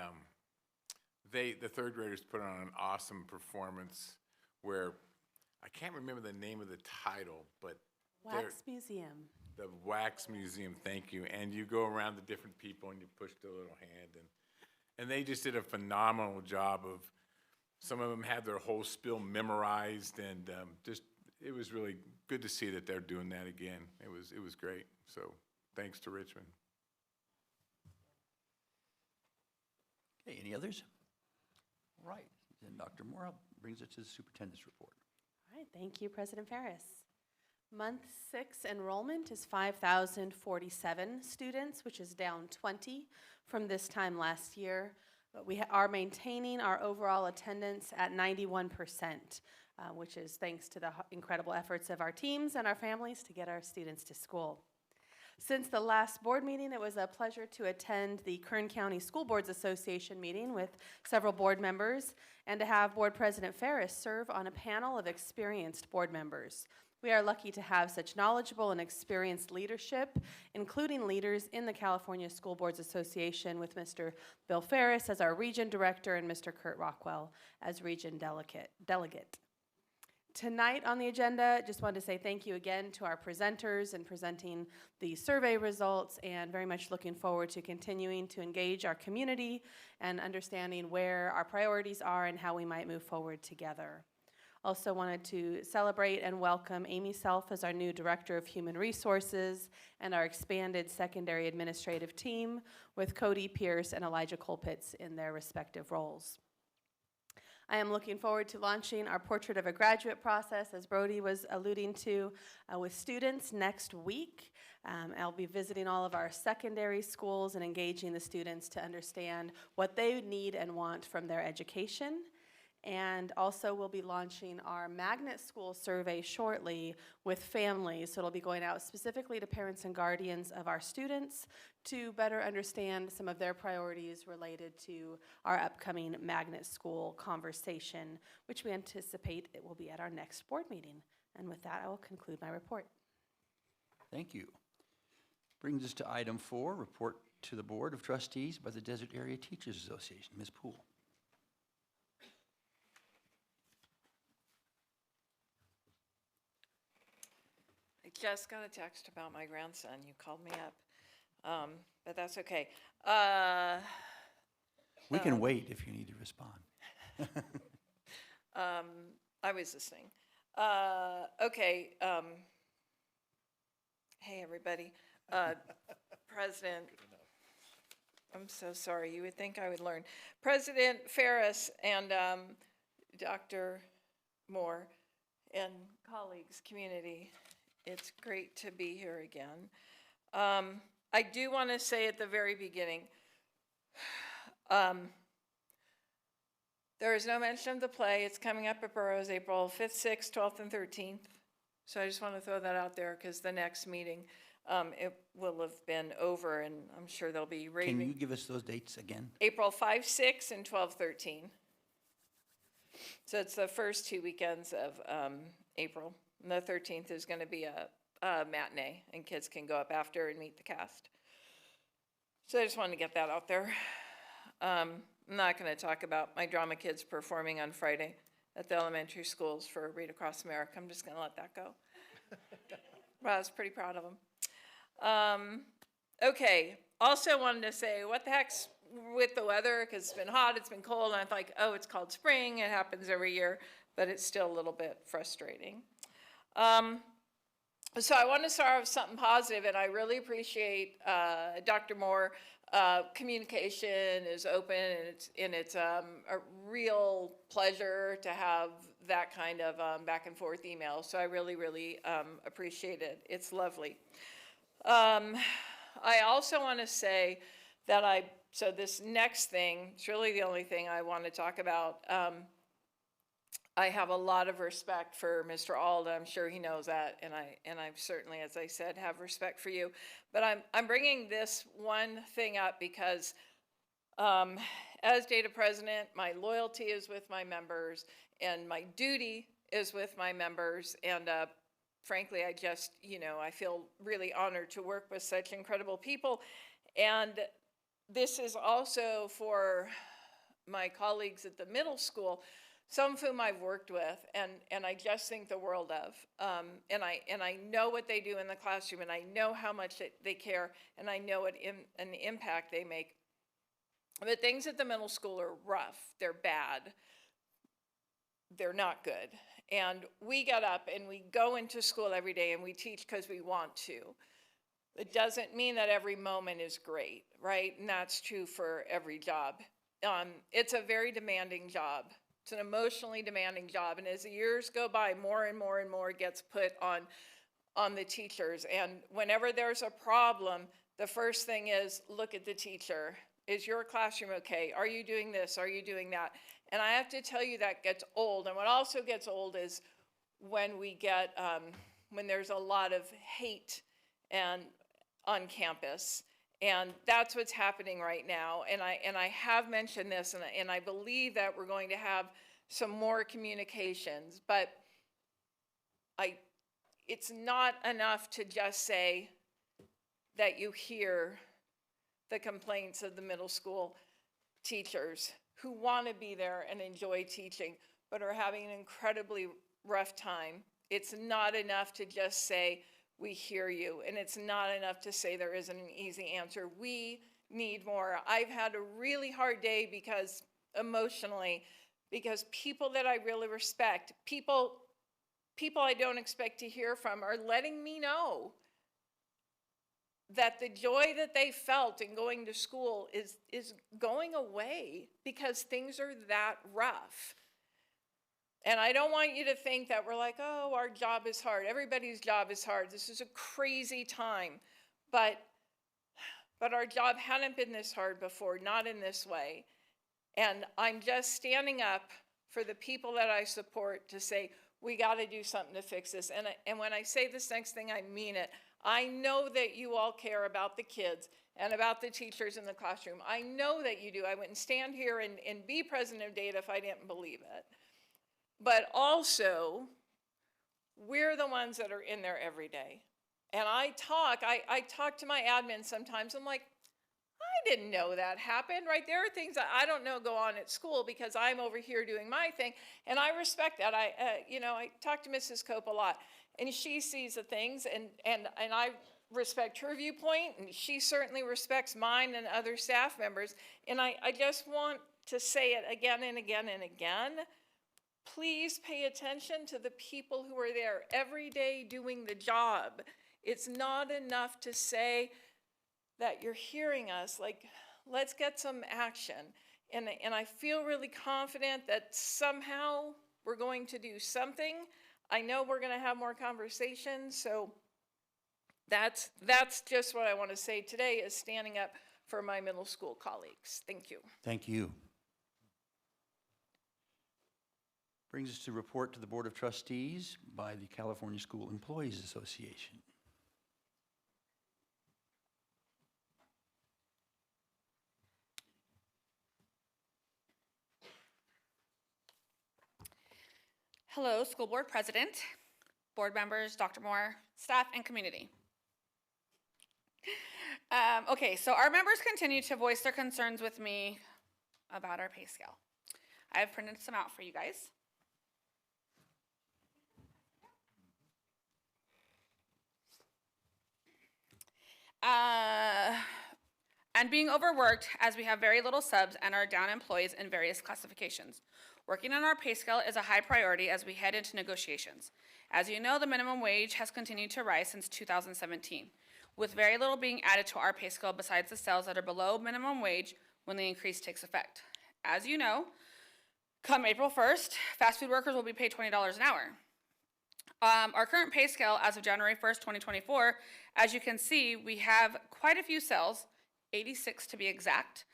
the third graders put on an awesome performance where I can't remember the name of the title, but Wax Museum. the Wax Museum, thank you. And you go around the different people and you push the little hand, and they just did a phenomenal job of Some of them had their whole spiel memorized, and just it was really good to see that they're doing that again. It was great. So thanks to Richmond. Okay, any others? All right, then Dr. Moore brings us to the superintendent's report. All right, thank you, President Ferris. Month 6 enrollment is 5,047 students, which is down 20 from this time last year. But we are maintaining our overall attendance at 91%, which is thanks to the incredible efforts of our teams and our families to get our students to school. Since the last board meeting, it was a pleasure to attend the Kern County School Boards Association meeting with several board members and to have Board President Ferris serve on a panel of experienced board members. We are lucky to have such knowledgeable and experienced leadership, including leaders in the California School Boards Association, with Mr. Bill Ferris as our region director and Mr. Kurt Rockwell as region delegate. Tonight on the agenda, just wanted to say thank you again to our presenters in presenting the survey results, and very much looking forward to continuing to engage our community and understanding where our priorities are and how we might move forward together. Also wanted to celebrate and welcome Amy Self as our new Director of Human Resources and our expanded secondary administrative team with Cody Pierce and Elijah Colpitz in their respective roles. I am looking forward to launching our Portrait of a Graduate process, as Brody was alluding to, with students next week. I'll be visiting all of our secondary schools and engaging the students to understand what they need and want from their education. And also we'll be launching our magnet school survey shortly with families. So it'll be going out specifically to parents and guardians of our students to better understand some of their priorities related to our upcoming magnet school conversation, which we anticipate it will be at our next board meeting. And with that, I will conclude my report. Thank you. Brings us to item 4, report to the Board of Trustees by the Desert Area Teachers Association. Ms. Poole. I just got a text about my grandson. You called me up, but that's okay. We can wait if you need to respond. I was listening. Okay. Hey, everybody. President, I'm so sorry. You would think I would learn. President Ferris and Dr. Moore and colleagues, community, it's great to be here again. I do want to say at the very beginning, there is no mention of the play. It's coming up at Burroughs April 5th, 6th, 12th, and 13th. So I just want to throw that out there because the next meeting, it will have been over, and I'm sure they'll be raving. Can you give us those dates again? April 5, 6, and 12, 13. So it's the first 2 weekends of April. And the 13th is going to be a matinee, and kids can go up after and meet the cast. So I just wanted to get that out there. I'm not going to talk about my drama kids performing on Friday at the elementary schools for Read Across America. I'm just going to let that go. But I was pretty proud of them. Okay, also wanted to say, what the heck's with the weather? Because it's been hot, it's been cold, and I'm like, oh, it's called spring. It happens every year, but it's still a little bit frustrating. So I want to start off with something positive, and I really appreciate Dr. Moore. Communication is open, and it's a real pleasure to have that kind of back and forth email. So I really, really appreciate it. It's lovely. I also want to say that so this next thing, it's really the only thing I want to talk about. I have a lot of respect for Mr. Alda. I'm sure he knows that, and I certainly, as I said, have respect for you. But I'm bringing this one thing up because as data president, my loyalty is with my members, and my duty is with my members. And frankly, I just, I feel really honored to work with such incredible people. And this is also for my colleagues at the middle school, some of whom I've worked with, and I just think the world of. And I know what they do in the classroom, and I know how much they care, and I know what an impact they make. But things at the middle school are rough. They're bad. they're not good. And we get up and we go into school every day and we teach because we want to. It doesn't mean that every moment is great, right? And that's true for every job. It's a very demanding job. It's an emotionally demanding job. And as the years go by, more and more and more gets put on the teachers. And whenever there's a problem, the first thing is look at the teacher. Is your classroom okay? Are you doing this? Are you doing that? And I have to tell you that gets old. And what also gets old is when we get, when there's a lot of hate and on campus. And that's what's happening right now. And I have mentioned this, and I believe that we're going to have some more communications. But it's not enough to just say that you hear the complaints of the middle school teachers who want to be there and enjoy teaching, but are having an incredibly rough time. It's not enough to just say, we hear you, and it's not enough to say there isn't an easy answer. We need more. I've had a really hard day because emotionally, because people that I really respect, people I don't expect to hear from are letting me know that the joy that they felt in going to school is going away because things are that rough. And I don't want you to think that we're like, oh, our job is hard. Everybody's job is hard. This is a crazy time. But our job hadn't been this hard before, not in this way. And I'm just standing up for the people that I support to say, we got to do something to fix this. And when I say this next thing, I mean it. I know that you all care about the kids and about the teachers in the classroom. I know that you do. I wouldn't stand here and be president of data if I didn't believe it. But also, we're the ones that are in there every day. And I talk to my admin sometimes. I'm like, I didn't know that happened, right? There are things that I don't know go on at school because I'm over here doing my thing, and I respect that. I talk to Mrs. Cope a lot, and she sees the things, and I respect her viewpoint, and she certainly respects mine and other staff members. And I just want to say it again and again and again. Please pay attention to the people who are there every day doing the job. It's not enough to say that you're hearing us. Like, let's get some action. And I feel really confident that somehow we're going to do something. I know we're going to have more conversations. So that's just what I want to say today, is standing up for my middle school colleagues. Thank you. Thank you. Brings us to report to the Board of Trustees by the California School Employees Association. Hello, School Board President, board members, Dr. Moore, staff, and community. Okay, so our members continue to voice their concerns with me about our pay scale. I have printed some out for you guys. And being overworked, as we have very little subs and are down employees in various classifications. Working on our pay scale is a high priority as we head into negotiations. As you know, the minimum wage has continued to rise since 2017, with very little being added to our pay scale besides the sales that are below minimum wage when the increase takes effect. As you know, come April 1st, fast food workers will be paid $20 an hour. Our current pay scale as of January 1st, 2024, as you can see, we have quite a few cells, 86 to be exact,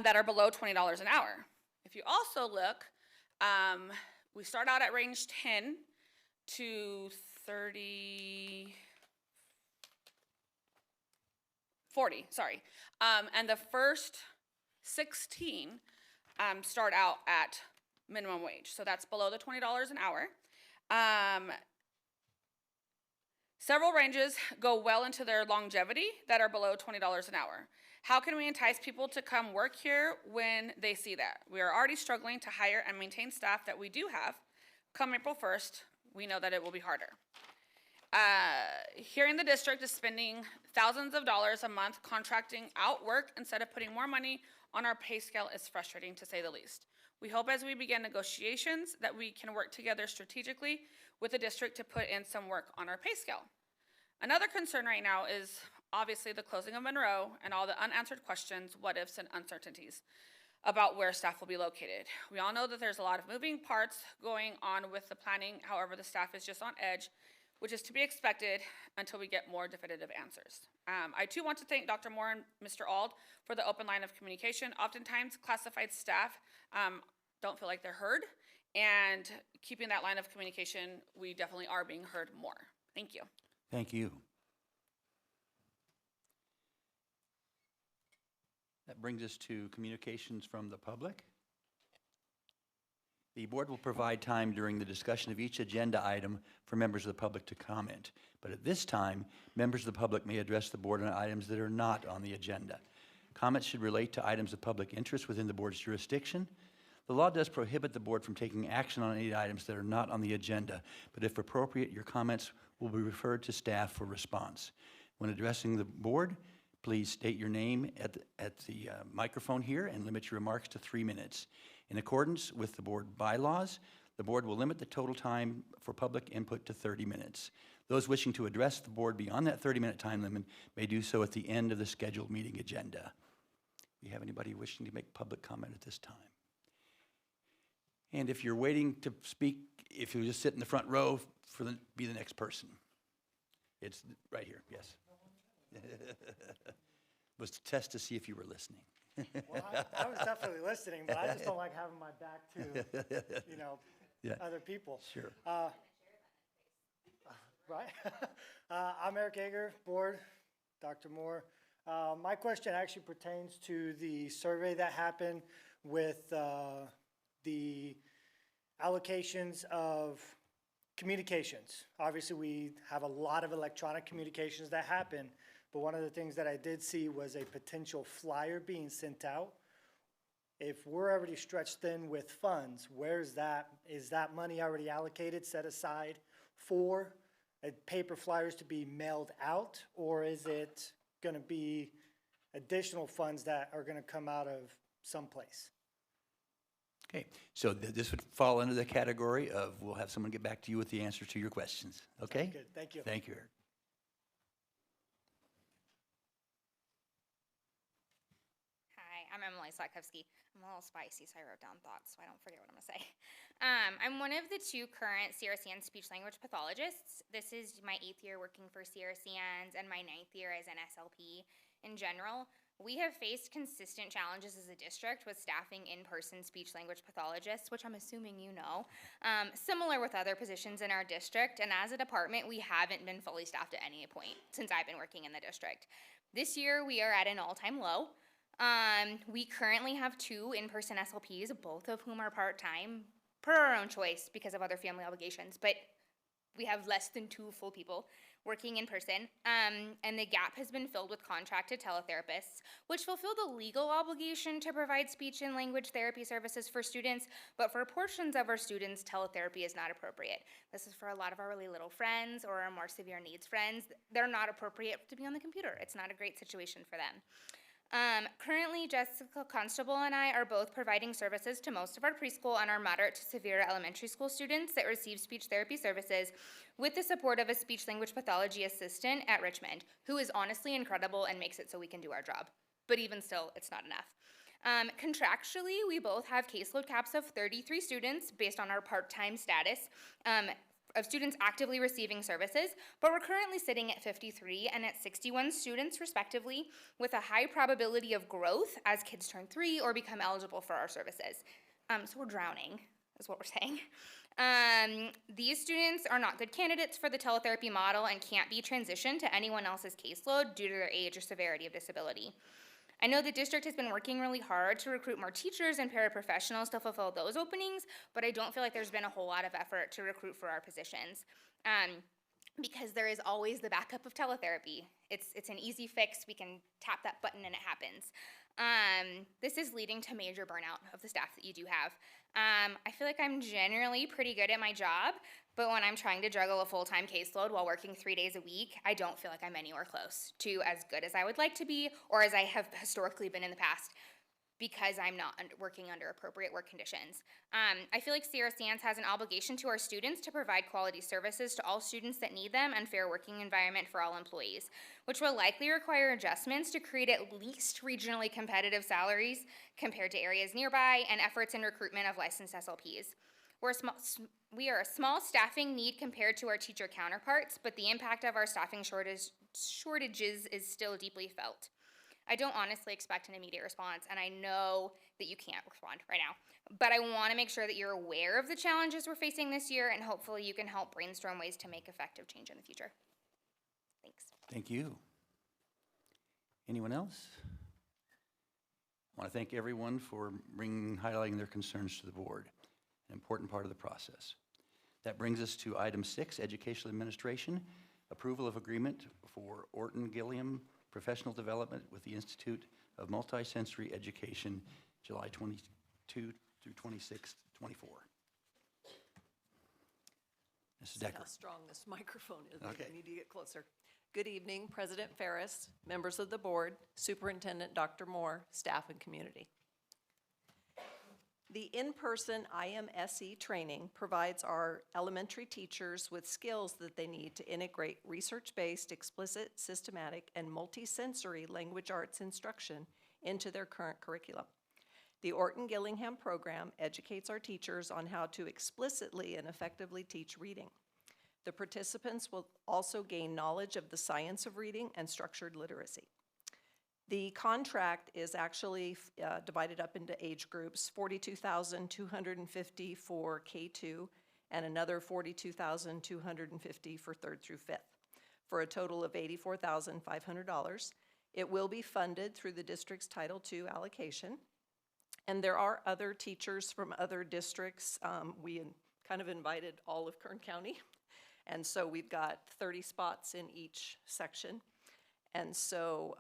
that are below $20 an hour. If you also look, we start out at range 10 to 40, sorry. And the first 16 start out at minimum wage. So that's below the $20 an hour. Several ranges go well into their longevity that are below $20 an hour. How can we entice people to come work here when they see that? We are already struggling to hire and maintain staff that we do have. Come April 1st, we know that it will be harder. Hearing the district is spending thousands of dollars a month contracting out work instead of putting more money on our pay scale is frustrating, to say the least. We hope as we begin negotiations that we can work together strategically with the district to put in some work on our pay scale. Another concern right now is obviously the closing of Monroe and all the unanswered questions, what ifs, and uncertainties about where staff will be located. We all know that there's a lot of moving parts going on with the planning. However, the staff is just on edge, which is to be expected until we get more definitive answers. I too want to thank Dr. Moore and Mr. Ald for the open line of communication. Oftentimes, classified staff don't feel like they're heard, and keeping that line of communication, we definitely are being heard more. Thank you. Thank you. That brings us to communications from the public. The board will provide time during the discussion of each agenda item for members of the public to comment. But at this time, members of the public may address the board on items that are not on the agenda. Comments should relate to items of public interest within the board's jurisdiction. The law does prohibit the board from taking action on any items that are not on the agenda, but if appropriate, your comments will be referred to staff for response. When addressing the board, please state your name at the microphone here and limit your remarks to 3 minutes. In accordance with the board bylaws, the board will limit the total time for public input to 30 minutes. Those wishing to address the board beyond that 30-minute time limit may do so at the end of the scheduled meeting agenda. Do you have anybody wishing to make public comment at this time? And if you're waiting to speak, if you just sit in the front row, be the next person. It's right here, yes. Was to test to see if you were listening. Well, I was definitely listening, but I just don't like having my back to, Yeah. other people. Sure. Right? I'm Eric Ager, board, Dr. Moore. My question actually pertains to the survey that happened with the allocations of communications. Obviously, we have a lot of electronic communications that happen, but one of the things that I did see was a potential flyer being sent out. If we're already stretched thin with funds, where's that? Is that money already allocated, set aside for paper flyers to be mailed out? Or is it gonna be additional funds that are gonna come out of someplace? Okay, so this would fall under the category of we'll have someone get back to you with the answer to your questions, okay? Good, thank you. Thank you, Eric. Hi, I'm Emily Slatkovsky. I'm a little spicy, so I wrote down thoughts so I don't forget what I'm going to say. I'm one of the 2 current CRCN speech language pathologists. This is my 8th year working for CRCNs and my 9th year as an SLP in general. We have faced consistent challenges as a district with staffing in-person speech language pathologists, which I'm assuming you know, similar with other positions in our district. And as a department, we haven't been fully staffed at any point since I've been working in the district. This year, we are at an all-time low. We currently have 2 in-person SLPs, both of whom are part-time, per our own choice because of other family obligations, but we have less than 2 full people working in person, and the gap has been filled with contracted teletherapists, which fulfill the legal obligation to provide speech and language therapy services for students, but for portions of our students, teletherapy is not appropriate. This is for a lot of our really little friends or our more severe needs friends. They're not appropriate to be on the computer. It's not a great situation for them. Currently, Jessica Constable and I are both providing services to most of our preschool and our moderate to severe elementary school students that receive speech therapy services with the support of a speech-language pathology assistant at Richmond, who is honestly incredible and makes it so we can do our job. But even still, it's not enough. Contractually, we both have caseload caps of 33 students based on our part-time status, of students actively receiving services, but we're currently sitting at 53 and at 61 students respectively, with a high probability of growth as kids turn 3 or become eligible for our services. So we're drowning, is what we're saying. These students are not good candidates for the teletherapy model and can't be transitioned to anyone else's caseload due to their age or severity of disability. I know the district has been working really hard to recruit more teachers and paraprofessionals to fulfill those openings, but I don't feel like there's been a whole lot of effort to recruit for our positions. Because there is always the backup of teletherapy. It's an easy fix. We can tap that button and it happens. This is leading to major burnout of the staff that you do have. I feel like I'm generally pretty good at my job, but when I'm trying to juggle a full-time caseload while working 3 days a week, I don't feel like I'm anywhere close to as good as I would like to be or as I have historically been in the past. because I'm not working under appropriate work conditions. I feel like Sierra Sands has an obligation to our students to provide quality services to all students that need them and fair working environment for all employees, which will likely require adjustments to create at least regionally competitive salaries compared to areas nearby and efforts in recruitment of licensed SLPs. We are a small staffing need compared to our teacher counterparts, but the impact of our staffing shortages is still deeply felt. I don't honestly expect an immediate response, and I know that you can't respond right now. But I want to make sure that you're aware of the challenges we're facing this year, and hopefully you can help brainstorm ways to make effective change in the future. Thanks. Thank you. Anyone else? I want to thank everyone for highlighting their concerns to the board, an important part of the process. That brings us to item 6, Educational Administration, approval of agreement for Orton Gilliam Professional Development with the Institute of Multisensory Education, July 22 through 26, 24. Mrs. Decker. How strong this microphone is. Okay. I need to get closer. Good evening, President Ferris, members of the board, Superintendent Dr. Moore, staff and community. The in-person IMSE training provides our elementary teachers with skills that they need to integrate research-based, explicit, systematic, and multisensory language arts instruction into their current curriculum. The Orton Gillingham program educates our teachers on how to explicitly and effectively teach reading. The participants will also gain knowledge of the science of reading and structured literacy. The contract is actually divided up into age groups, $42,250 for K2 and another $42,250 for 3rd through 5th, for a total of $84,500. It will be funded through the district's Title II allocation. And there are other teachers from other districts. We kind of invited all of Kern County. And so we've got 30 spots in each section. And so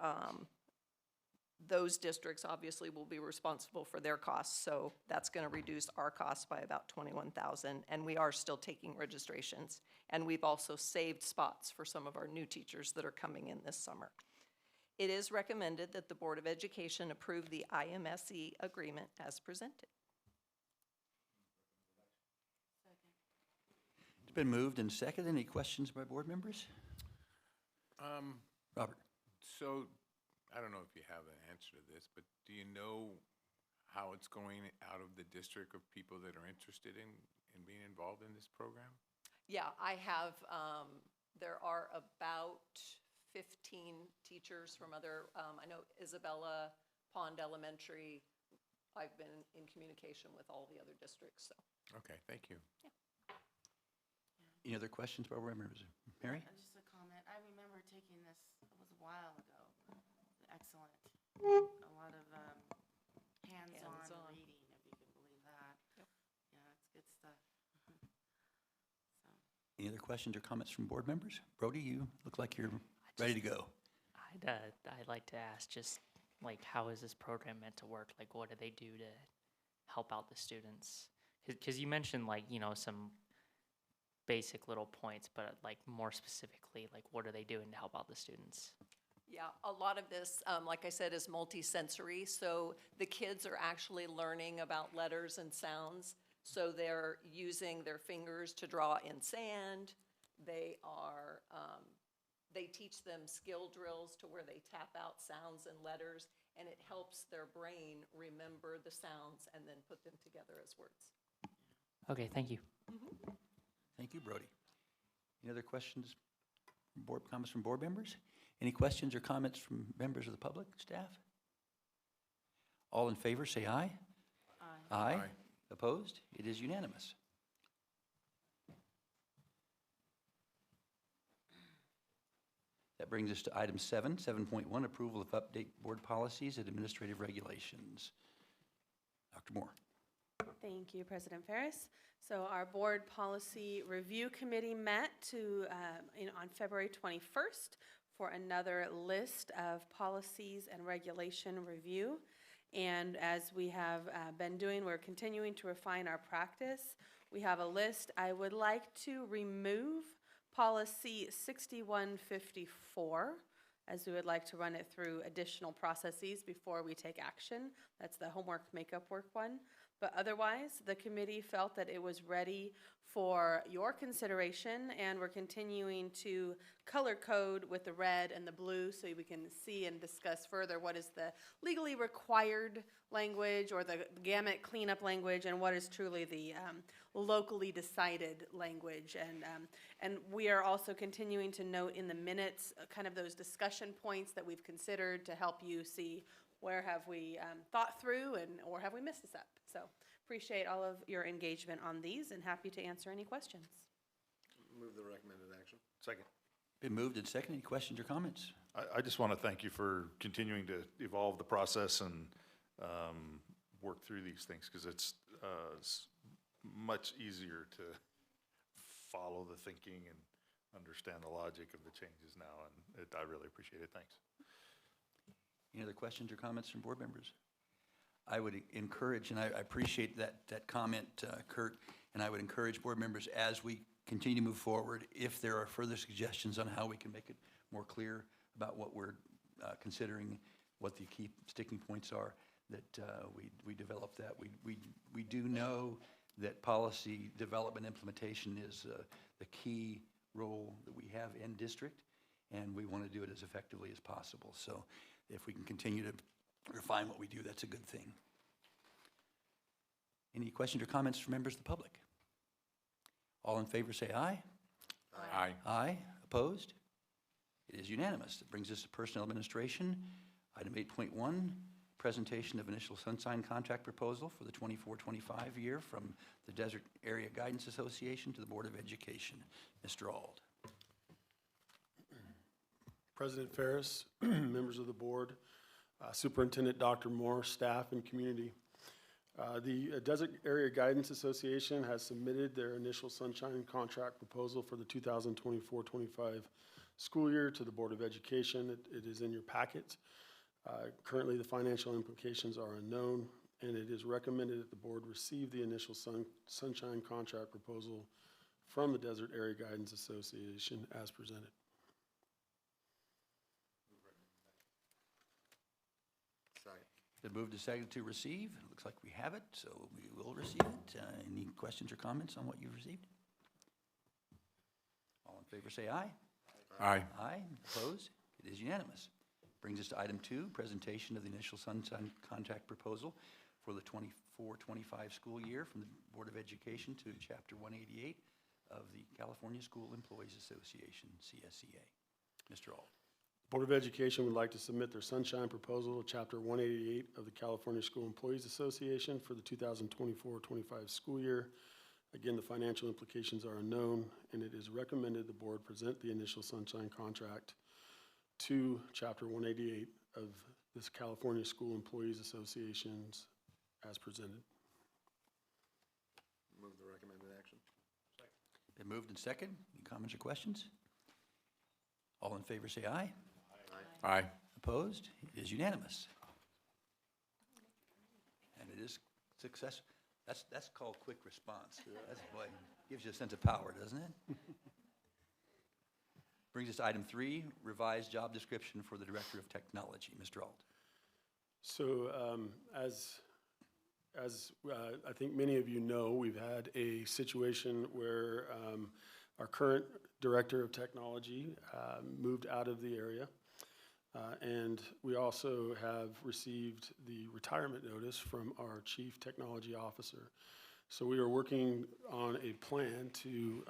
those districts obviously will be responsible for their costs, so that's going to reduce our costs by about $21,000, and we are still taking registrations. And we've also saved spots for some of our new teachers that are coming in this summer. It is recommended that the Board of Education approve the IMSE agreement as presented. It's been moved and seconded. Any questions by board members? Robert. So, I don't know if you have an answer to this, but do you know how it's going out of the district of people that are interested in being involved in this program? Yeah, I have, there are about 15 teachers from other, I know Isabella, Pond Elementary. I've been in communication with all the other districts, so. Okay, thank you. Yeah. Any other questions by board members? Mary? Just a comment. I remember taking this, it was a while ago. Excellent. A lot of hands-on reading, if you can believe that. Yep. Yeah, it's good stuff. Any other questions or comments from board members? Brody, you look like you're ready to go. I'd like to ask just, like, how is this program meant to work? Like, what do they do to help out the students? Because you mentioned, like, you know, some basic little points, but, like, more specifically, like, what are they doing to help out the students? Yeah, a lot of this, like I said, is multisensory. So the kids are actually learning about letters and sounds. So they're using their fingers to draw in sand. They are, they teach them skill drills to where they tap out sounds and letters, and it helps their brain remember the sounds and then put them together as words. Okay, thank you. Mm-hmm. Thank you, Brody. Any other questions, comments from board members? Any questions or comments from members of the public, staff? All in favor, say aye. Aye. Aye. Aye. Opposed? It is unanimous. That brings us to item 7.1, approval of update board policies and administrative regulations. Dr. Moore. Thank you, President Ferris. So our board policy review committee met on February 21st for another list of policies and regulation review. And as we have been doing, we're continuing to refine our practice. We have a list. I would like to remove policy 6154 as we would like to run it through additional processes before we take action. That's the homework makeup work one. But otherwise, the committee felt that it was ready for your consideration, and we're continuing to color code with the red and the blue so we can see and discuss further what is the legally required language or the gamut cleanup language and what is truly the locally decided language. And we are also continuing to note in the minutes kind of those discussion points that we've considered to help you see where have we thought through or have we missed a step. So appreciate all of your engagement on these and happy to answer any questions. Move the recommended action. Second. Been moved and seconded. Any questions or comments? I just want to thank you for continuing to evolve the process and work through these things, because it's much easier to follow the thinking and understand the logic of the changes now, and I really appreciate it. Thanks. Any other questions or comments from board members? I would encourage, and I appreciate that comment, Kurt, and I would encourage board members as we continue to move forward, if there are further suggestions on how we can make it more clear about what we're considering, what the key sticking points are, that we develop that. We do know that policy development implementation is the key role that we have in district, and we want to do it as effectively as possible. So if we can continue to refine what we do, that's a good thing. Any questions or comments from members of the public? All in favor say aye. Aye. Aye. Opposed? It is unanimous. That brings us to Personnel Administration. Item 8.1, presentation of initial sunshine contract proposal for the 24-25 year from the Desert Area Guidance Association to the Board of Education. Mr. Auld. President Ferris, members of the board, Superintendent Dr. Moore, staff, and community. The Desert Area Guidance Association has submitted their initial sunshine contract proposal for the 2024-25 school year to the Board of Education. It is in your packet. Currently, the financial implications are unknown, and it is recommended that the board receive the initial sunshine contract proposal from the Desert Area Guidance Association as presented. Been moved and seconded to receive. It looks like we have it, so we will receive it. Any questions or comments on what you've received? All in favor say aye. Aye. Aye. Opposed? It is unanimous. Brings us to item 2, presentation of the initial sunshine contract proposal for the 24-25 school year from the Board of Education to Chapter 188 of the California School Employees Association, CSEA. Mr. Auld. Board of Education would like to submit their sunshine proposal to Chapter 188 of the California School Employees Association for the 2024-25 school year. Again, the financial implications are unknown, and it is recommended the board present the initial sunshine contract to Chapter 188 of this California School Employees Associations as presented. Move the recommended action. Been moved and second. Any comments or questions? All in favor say aye. Aye. Opposed? It is unanimous. And it is success. That's called quick response. That's what gives you a sense of power, doesn't it? Brings us to item 3, revised job description for the Director of Technology. Mr. Auld. So as I think many of you know, we've had a situation where our current Director of Technology moved out of the area. And we also have received the retirement notice from our Chief Technology Officer. So we are working on a plan to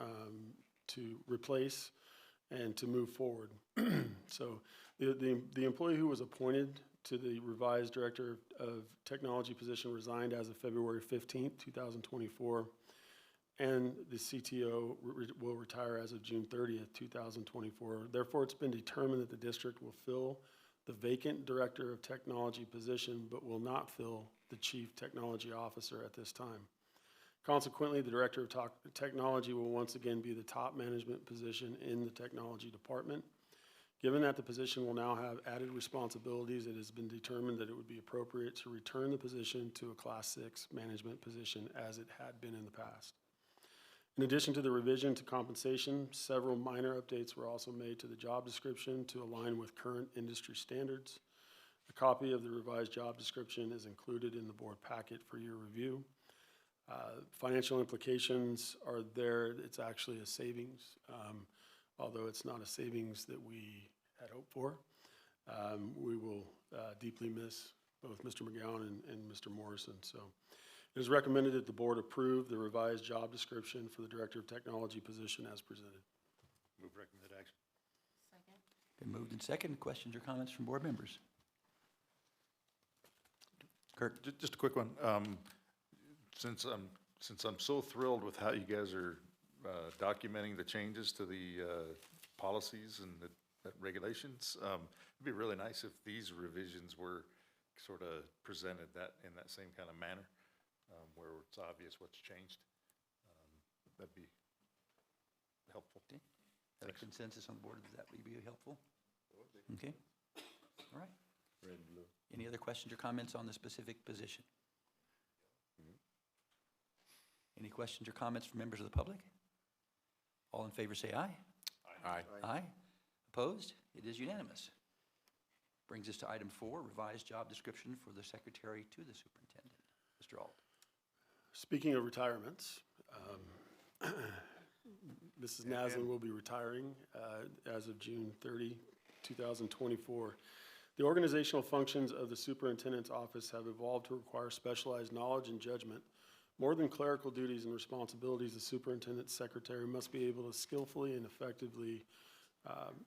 replace and to move forward. So the employee who was appointed to the revised Director of Technology position resigned as of February 15th, 2024. And the CTO will retire as of June 30th, 2024. Therefore, it's been determined that the district will fill the vacant Director of Technology position, but will not fill the Chief Technology Officer at this time. Consequently, the Director of Technology will once again be the top management position in the technology department. Given that the position will now have added responsibilities, it has been determined that it would be appropriate to return the position to a Class 6 management position as it had been in the past. In addition to the revision to compensation, several minor updates were also made to the job description to align with current industry standards. A copy of the revised job description is included in the board packet for your review. Financial implications are there. It's actually a savings, although it's not a savings that we had hoped for. We will deeply miss both Mr. McGowan and Mr. Morrison. So it is recommended that the board approve the revised job description for the Director of Technology position as presented. Move recommended action. Second. Been moved and second. Questions or comments from board members? Kirk? Just a quick one. Since I'm so thrilled with how you guys are documenting the changes to the policies and the regulations, it'd be really nice if these revisions were sort of presented in that same kind of manner, where it's obvious what's changed. That'd be helpful. Okay. Have a consensus on the board, that would be helpful? Okay. All right. Red and blue. Any other questions or comments on the specific position? Any questions or comments from members of the public? All in favor say aye. Aye. Aye. Opposed? It is unanimous. Brings us to item 4, revised job description for the secretary to the superintendent. Mr. Ault. Speaking of retirements, Mrs. Naslin will be retiring as of June 30, 2024. The organizational functions of the superintendent's office have evolved to require specialized knowledge and judgment. More than clerical duties and responsibilities, the superintendent's secretary must be able to skillfully and effectively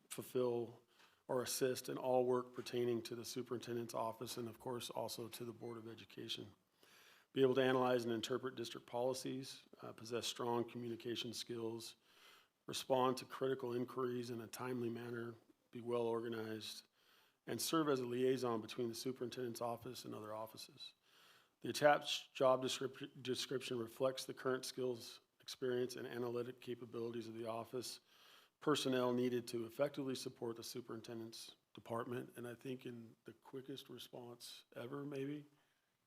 fulfill or assist in all work pertaining to the superintendent's office and, of course, also to the Board of Education. Be able to analyze and interpret district policies, possess strong communication skills, respond to critical inquiries in a timely manner, be well organized, and serve as a liaison between the superintendent's office and other offices. The attached job description reflects the current skills, experience, and analytic capabilities of the office personnel needed to effectively support the superintendent's department, and I think in the quickest response ever, maybe,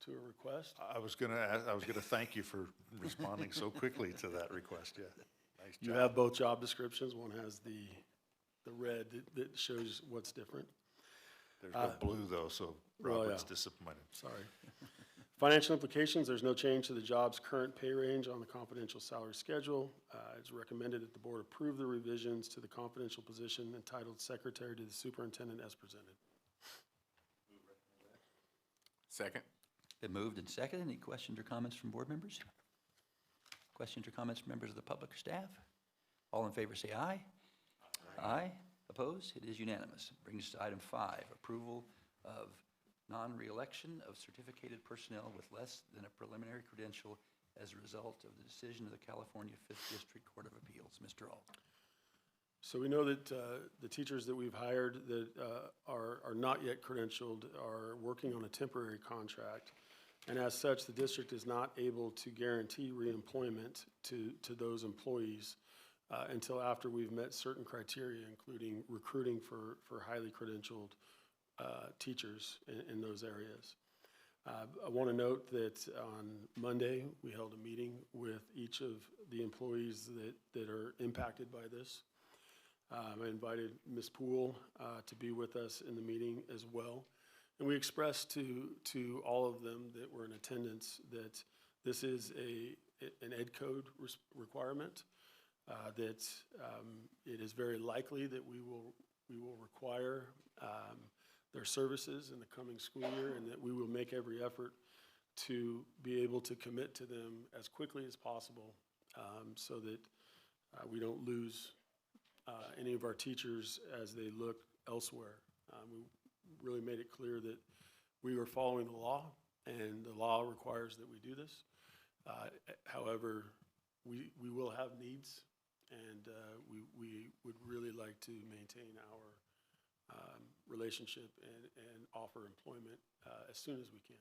to a request. I was gonna thank you for responding so quickly to that request, yeah. Nice job. You have both job descriptions. One has the red that shows what's different. There's no blue though, so well, Robert's yeah. disappointed. Sorry. Financial implications, there's no change to the job's current pay range on the confidential salary schedule. It's recommended that the board approve the revisions to the confidential position entitled Secretary to the Superintendent as presented. Second. Been moved and seconded. Any questions or comments from board members? Questions or comments from members of the public or staff? All in favor say aye. Aye. Opposed? It is unanimous. Brings us to item 5, approval of non-reelection of certificated personnel with less than a preliminary credential as a result of the decision of the California 5th District Court of Appeals. Mr. Ault. So we know that the teachers that we've hired that are not yet credentialed are working on a temporary contract. And as such, the district is not able to guarantee reemployment to those employees until after we've met certain criteria, including recruiting for highly credentialed teachers in those areas. I want to note that on Monday, we held a meeting with each of the employees that are impacted by this. I invited Ms. Poole to be with us in the meeting as well. And we expressed to all of them that were in attendance that this is an ed code requirement, that it is very likely that we will require their services in the coming school year, and that we will make every effort to be able to commit to them as quickly as possible so that we don't lose any of our teachers as they look elsewhere. We really made it clear that we were following the law, and the law requires that we do this. However, we will have needs, and we would really like to maintain our relationship and offer employment as soon as we can.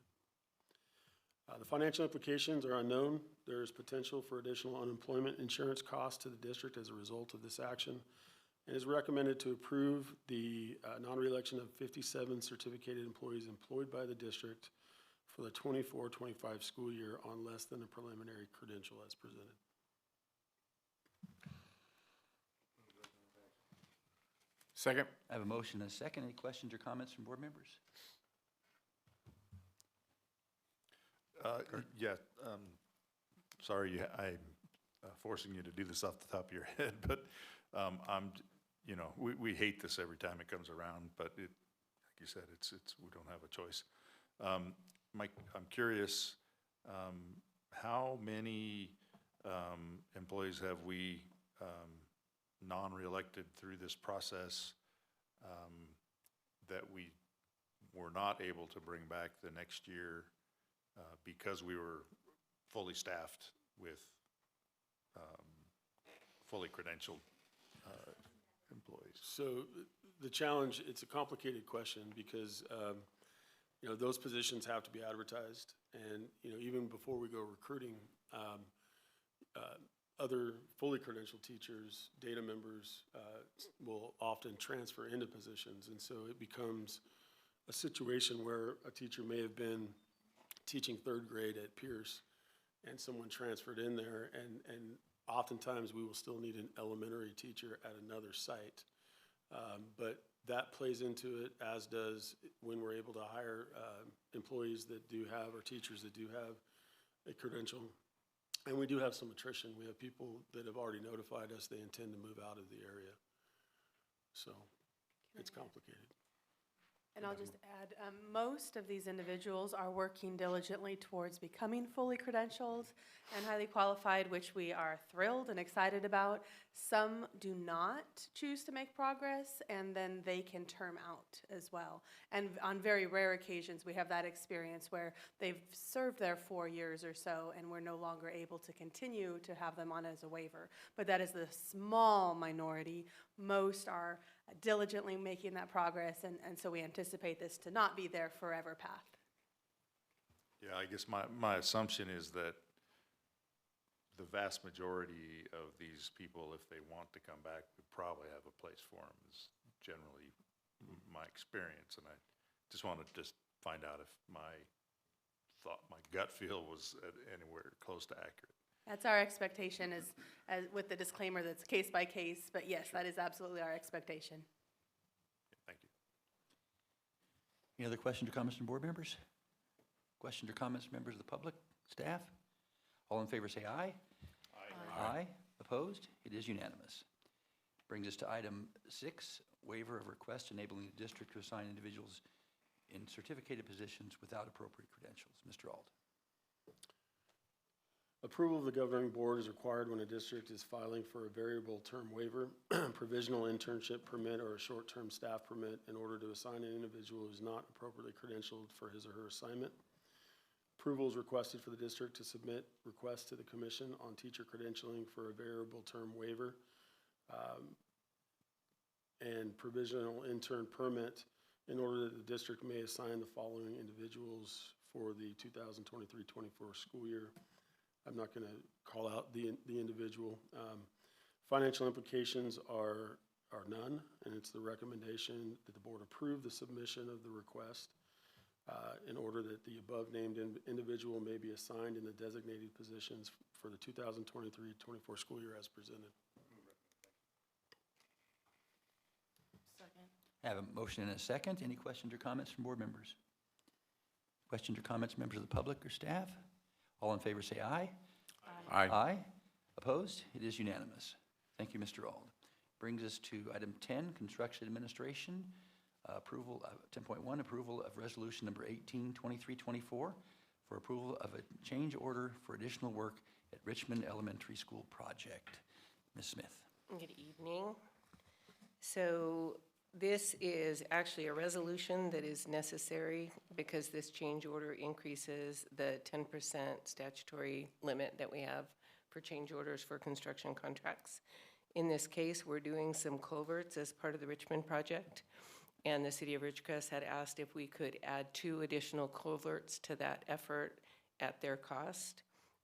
The financial implications are unknown. There is potential for additional unemployment insurance costs to the district as a result of this action. It is recommended to approve the non-reelection of 57 certificated employees employed by the district for the 24-25 school year on less than a preliminary credential as presented. Second. I have a motion and a second. Any questions or comments from board members? Yeah, sorry, I'm forcing you to do this off the top of your head, but we hate this every time it comes around, but like you said, we don't have a choice. Mike, I'm curious, how many employees have we non-reelected through this process that we were not able to bring back the next year because we were fully staffed with fully credentialed employees? So the challenge, it's a complicated question because, those positions have to be advertised. And, even before we go recruiting, other fully credentialed teachers, data members will often transfer into positions. And so it becomes a situation where a teacher may have been teaching third grade at Pierce and someone transferred in there, and oftentimes we will still need an elementary teacher at another site. But that plays into it, as does when we're able to hire employees that do have, or teachers that do have a credential. And we do have some attrition. We have people that have already notified us they intend to move out of the area. So it's complicated. And I'll just add, most of these individuals are working diligently towards becoming fully credentialed and highly qualified, which we are thrilled and excited about. Some do not choose to make progress, and then they can term out as well. And on very rare occasions, we have that experience where they've served there 4 years or so, and we're no longer able to continue to have them on as a waiver. But that is the small minority. Most are diligently making that progress, and so we anticipate this to not be their forever path. Yeah, I guess my assumption is that the vast majority of these people, if they want to come back, would probably have a place for them, is generally my experience. And I just wanted to find out if my gut feel was anywhere close to accurate. That's our expectation, as with the disclaimer that's case by case, but yes, that is absolutely our expectation. Thank you. Any other questions or comments from board members? Questions or comments from members of the public, staff? All in favor say aye. Aye. Aye. Opposed? It is unanimous. Brings us to item 6, waiver of request enabling the district to assign individuals in certificated positions without appropriate credentials. Mr. Auld. Approval of the governing board is required when a district is filing for a variable term waiver, provisional internship permit, or a short-term staff permit in order to assign an individual who is not appropriately credentialed for his or her assignment. Approval is requested for the district to submit requests to the commission on teacher credentialing for a variable term waiver and provisional intern permit in order that the district may assign the following individuals for the 2023-24 school year. I'm not going to call out the individual. Financial implications are none, and it's the recommendation that the board approve the submission of the request in order that the above-named individual may be assigned in the designated positions for the 2023-24 school year as presented. Second. I have a motion and a second. Any questions or comments from board members? Questions or comments, members of the public or staff? All in favor say aye. Aye. Aye. Opposed? It is unanimous. Thank you, Mr. Auld. Brings us to item 10, construction administration. Approval of 10.1, approval of resolution number 182324 for approval of a change order for additional work at Richmond Elementary School project. Ms. Smith. Good evening. So this is actually a resolution that is necessary because this change order increases the 10% statutory limit that we have for change orders for construction contracts. In this case, we're doing some culverts as part of the Richmond project, and the city of Ridgecrest had asked if we could add 2 additional culverts to that effort at their cost.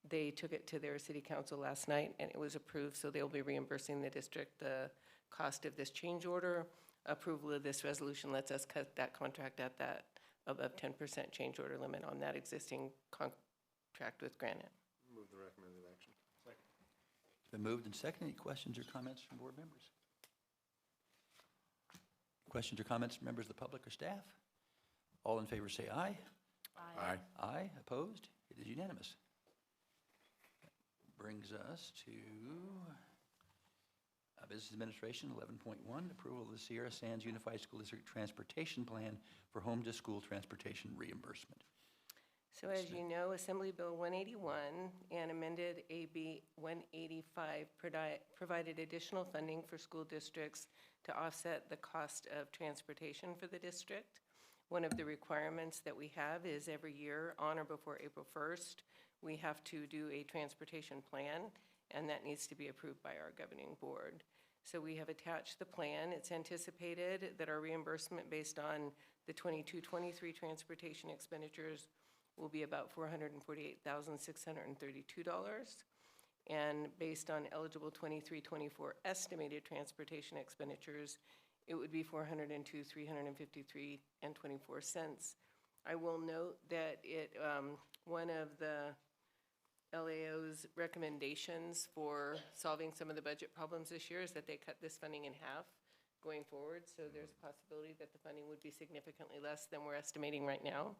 They took it to their city council last night and it was approved, so they'll be reimbursing the district the cost of this change order. Approval of this resolution lets us cut that contract at that above 10% change order limit on that existing contract with Granite. Move the recommended action. Second. Been moved and seconded. Any questions or comments from board members? questions or comments from members of the public or staff? All in favor say aye. Aye. Aye, opposed? It is unanimous. Brings us to Business Administration, 11.1, approval of the Sierra Sands Unified School District Transportation Plan for home-to-school transportation reimbursement. So as you know, Assembly Bill 181 and amended AB 185 provided additional funding for school districts to offset the cost of transportation for the district. One of the requirements that we have is every year on or before April 1st, we have to do a transportation plan, and that needs to be approved by our governing board. So we have attached the plan. It's anticipated that our reimbursement based on the 22-23 transportation expenditures will be about $448,632. And based on eligible 23-24 estimated transportation expenditures, it would be $402,353.24. I will note that one of the LAO's recommendations for solving some of the budget problems this year is that they cut this funding in half going forward. So there's a possibility that the funding would be significantly less than we're estimating right now.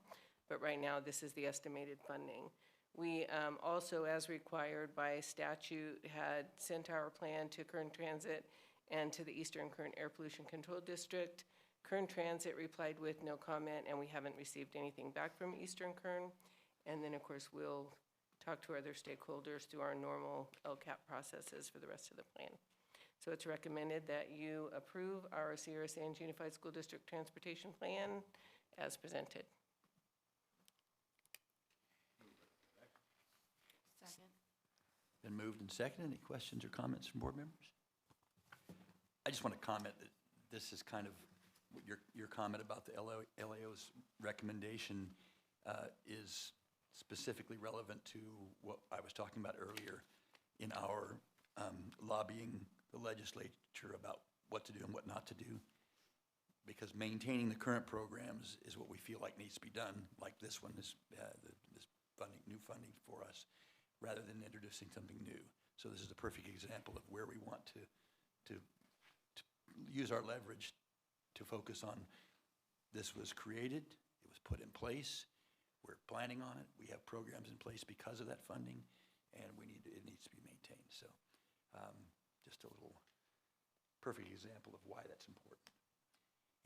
But right now, this is the estimated funding. We also, as required by statute, had sent our plan to Kern Transit and to the Eastern Kern Air Pollution Control District. Kern Transit replied with no comment, and we haven't received anything back from Eastern Kern. And then, of course, we'll talk to other stakeholders through our normal LCAP processes for the rest of the plan. So it's recommended that you approve our Sierra Sands Unified School District Transportation Plan as presented. Second. Been moved and seconded. Any questions or comments from board members? I just want to comment that this is kind of, your comment about the LAO's recommendation is specifically relevant to what I was talking about earlier in our lobbying the legislature about what to do and what not to do. Because maintaining the current programs is what we feel like needs to be done, like this one, this funding, new funding for us, rather than introducing something new. So this is a perfect example of where we want to use our leverage to focus on. This was created, it was put in place, we're planning on it, we have programs in place because of that funding, and it needs to be maintained. So just a little perfect example of why that's important.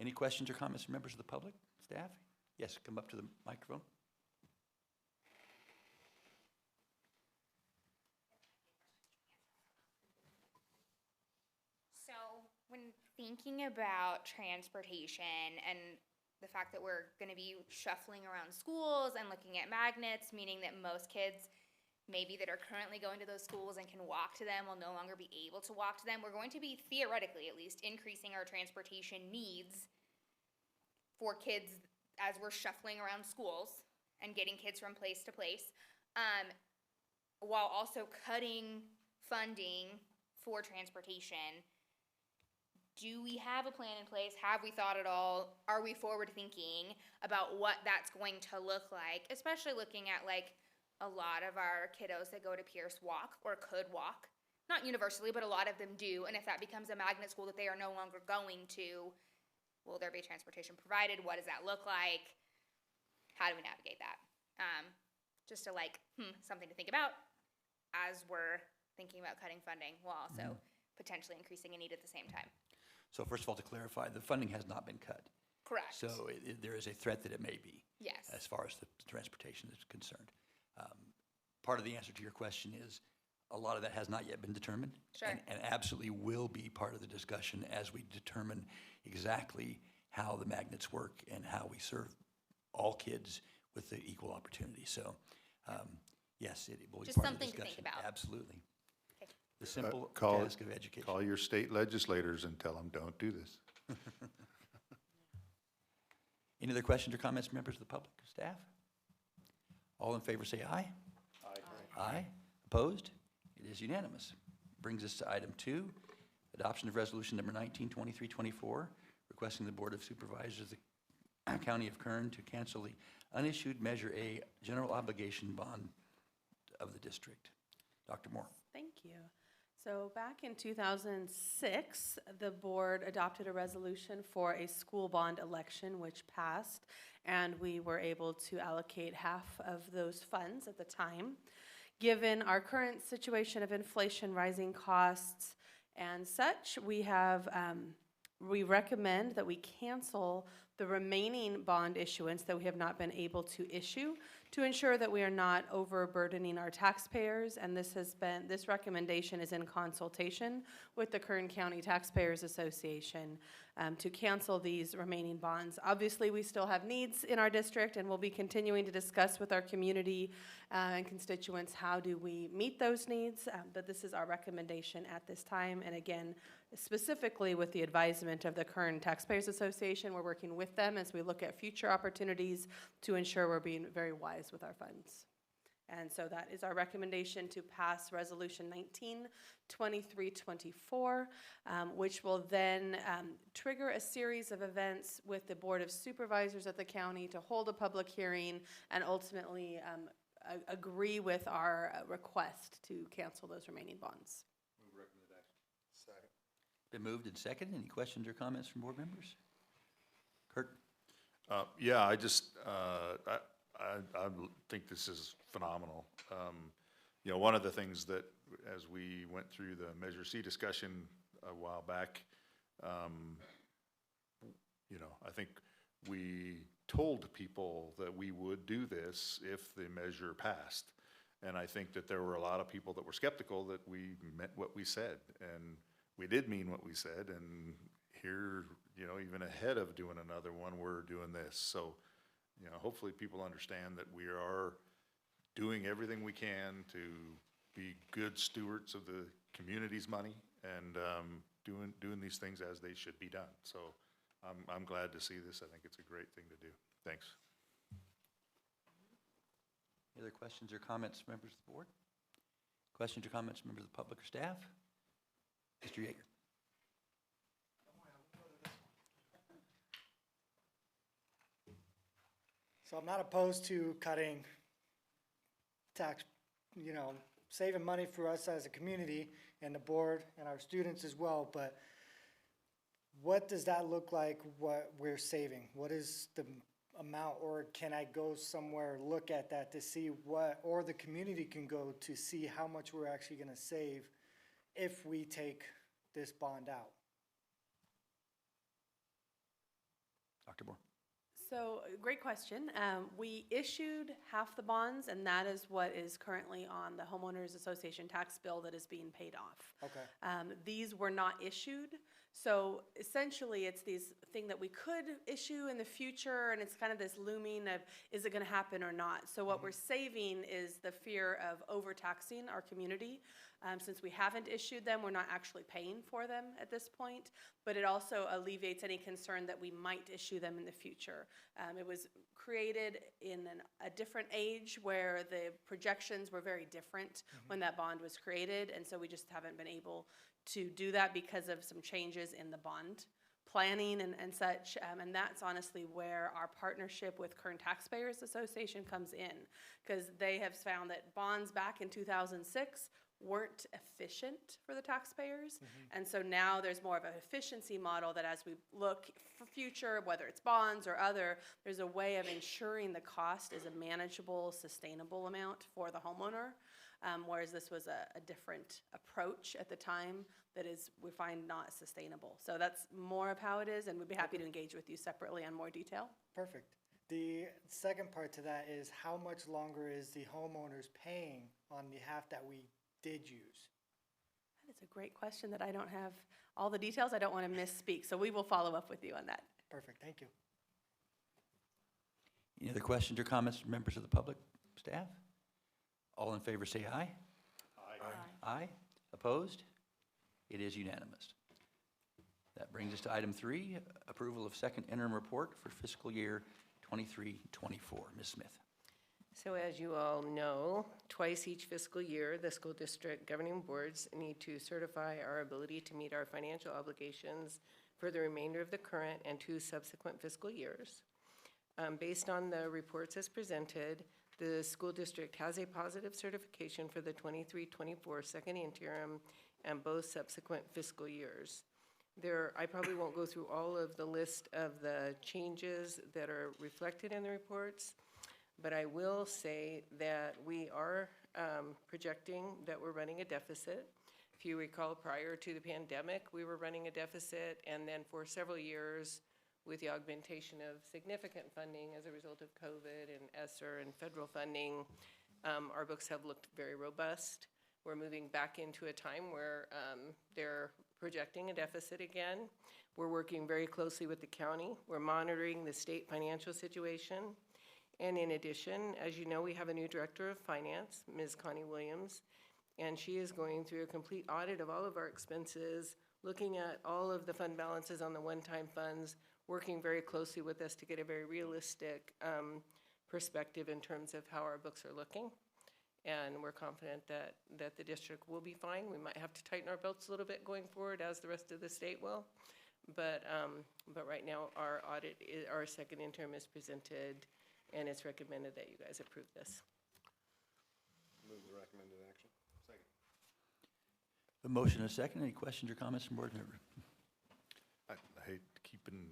Any questions or comments from members of the public, staff? Yes, come up to the microphone. So when thinking about transportation and the fact that we're going to be shuffling around schools and looking at magnets, meaning that most kids maybe that are currently going to those schools and can walk to them will no longer be able to walk to them, we're going to be, theoretically at least, increasing our transportation needs for kids as we're shuffling around schools and getting kids from place to place, while also cutting funding for transportation. Do we have a plan in place? Have we thought at all? Are we forward thinking about what that's going to look like, especially looking at like a lot of our kiddos that go to Pierce walk or could walk? Not universally, but a lot of them do. And if that becomes a magnet school that they are no longer going to, will there be transportation provided? What does that look like? How do we navigate that? Just to like, something to think about as we're thinking about cutting funding while also potentially increasing a need at the same time. So first of all, to clarify, the funding has not been cut. Correct. So there is a threat that it may be. Yes. As far as the transportation is concerned. Part of the answer to your question is a lot of that has not yet been determined. Sure. And absolutely will be part of the discussion as we determine exactly how the magnets work and how we serve all kids with the equal opportunity. So, yes, it will be Just part of the something to discussion. think about. Absolutely. Okay. The simple Call- task of education. Call your state legislators and tell them, don't do this. Any other questions or comments from members of the public or staff? All in favor say aye. Aye. Aye. Opposed? It is unanimous. Brings us to item 2, adoption of resolution number 192324, requesting the Board of Supervisors of the County of Kern to cancel the unissued Measure A general obligation bond of the district. Dr. Moore. Thank you. So back in 2006, the board adopted a resolution for a school bond election, which passed, and we were able to allocate half of those funds at the time. Given our current situation of inflation, rising costs, and such, we recommend that we cancel the remaining bond issuance that we have not been able to issue to ensure that we are not overburdening our taxpayers, and this recommendation is in consultation with the Kern County Taxpayers Association to cancel these remaining bonds. Obviously, we still have needs in our district, and we'll be continuing to discuss with our community and constituents how do we meet those needs, but this is our recommendation at this time, and again, specifically with the advisement of the Kern Taxpayers Association. We're working with them as we look at future opportunities to ensure we're being very wise with our funds. And so that is our recommendation to pass Resolution 19-2324, which will then trigger a series of events with the Board of Supervisors at the county to hold a public hearing and ultimately agree with our request to cancel those remaining bonds. Move recommended action. Second. Been moved and seconded. Any questions or comments from board members? Kurt? Yeah, I think this is phenomenal. You know, one of the things that, as we went through the Measure C discussion a while back, you know, I think we told people that we would do this if the measure passed. And I think that there were a lot of people that were skeptical that we meant what we said. And we did mean what we said. And here, you know, even ahead of doing another one, we're doing this. So, you know, hopefully people understand that we are doing everything we can to be good stewards of the community's money and doing these things as they should be done. So I'm glad to see this. I think it's a great thing to do. Thanks. Any other questions or comments, members of the board? Questions or comments, members of the public or staff? Mr. Yeager. So I'm not opposed to cutting tax, you know, saving money for us as a community and the board and our students as well, but what does that look like, what we're saving? What is the amount, or can I go somewhere, look at that to see what, or the community can go to see how much we're actually gonna save if we take this bond out? Dr. Moore. So, great question. We issued half the bonds, and that is what is currently on the Homeowners Association tax bill that is being paid off. Okay. These were not issued, so essentially it's these thing that we could issue in the future, and it's kind of this looming of, is it gonna happen or not? So what we're saving is the fear of overtaxing our community. Since we haven't issued them, we're not actually paying for them at this point, but it also alleviates any concern that we might issue them in the future. It was created in a different age where the projections were very different when that bond was created, and so we just haven't been able to do that because of some changes in the bond planning and such, and that's honestly where our partnership with Kern Taxpayers Association comes in, because they have found that bonds back in 2006 weren't efficient for the taxpayers, and so now there's more of an efficiency model that as we look for future, whether it's bonds or other, there's a way of ensuring the cost is a manageable, sustainable amount for the homeowner, whereas this was a different approach at the time that is, we find, not sustainable. So that's more of how it is, and we'd be happy to engage with you separately on more detail. Perfect. The second part to that is, how much longer is the homeowners paying on the half that we did use? That is a great question that I don't have all the details. I don't want to misspeak, so we will follow up with you on that. Perfect, thank you. Any other questions or comments from members of the public, staff? All in favor say aye. Aye. Aye. Opposed? It is unanimous. That brings us to item 3, approval of second interim report for fiscal year 23-24. Ms. Smith. So as you all know, twice each fiscal year, the school district governing boards need to certify our ability to meet our financial obligations for the remainder of the current and 2 subsequent fiscal years. Based on the reports as presented, the school district has a positive certification for the 23-24 second interim and both subsequent fiscal years. I probably won't go through all of the list of the changes that are reflected in the reports, but I will say that we are projecting that we're running a deficit. If you recall, prior to the pandemic, we were running a deficit, and then for several years, with the augmentation of significant funding as a result of COVID and ESSER and federal funding, our books have looked very robust. We're moving back into a time where they're projecting a deficit again. We're working very closely with the county. We're monitoring the state financial situation. And in addition, as you know, we have a new director of finance, Ms. Connie Williams, and she is going through a complete audit of all of our expenses, looking at all of the fund balances on the one-time funds, working very closely with us to get a very realistic perspective in terms of how our books are looking. And we're confident that the district will be fine. We might have to tighten our belts a little bit going forward, as the rest of the state will. But right now, our our second interim is presented, and it's recommended that you guys approve this. Move the recommended action. Second. A motion and a second. Any questions or comments from board members? I hate keeping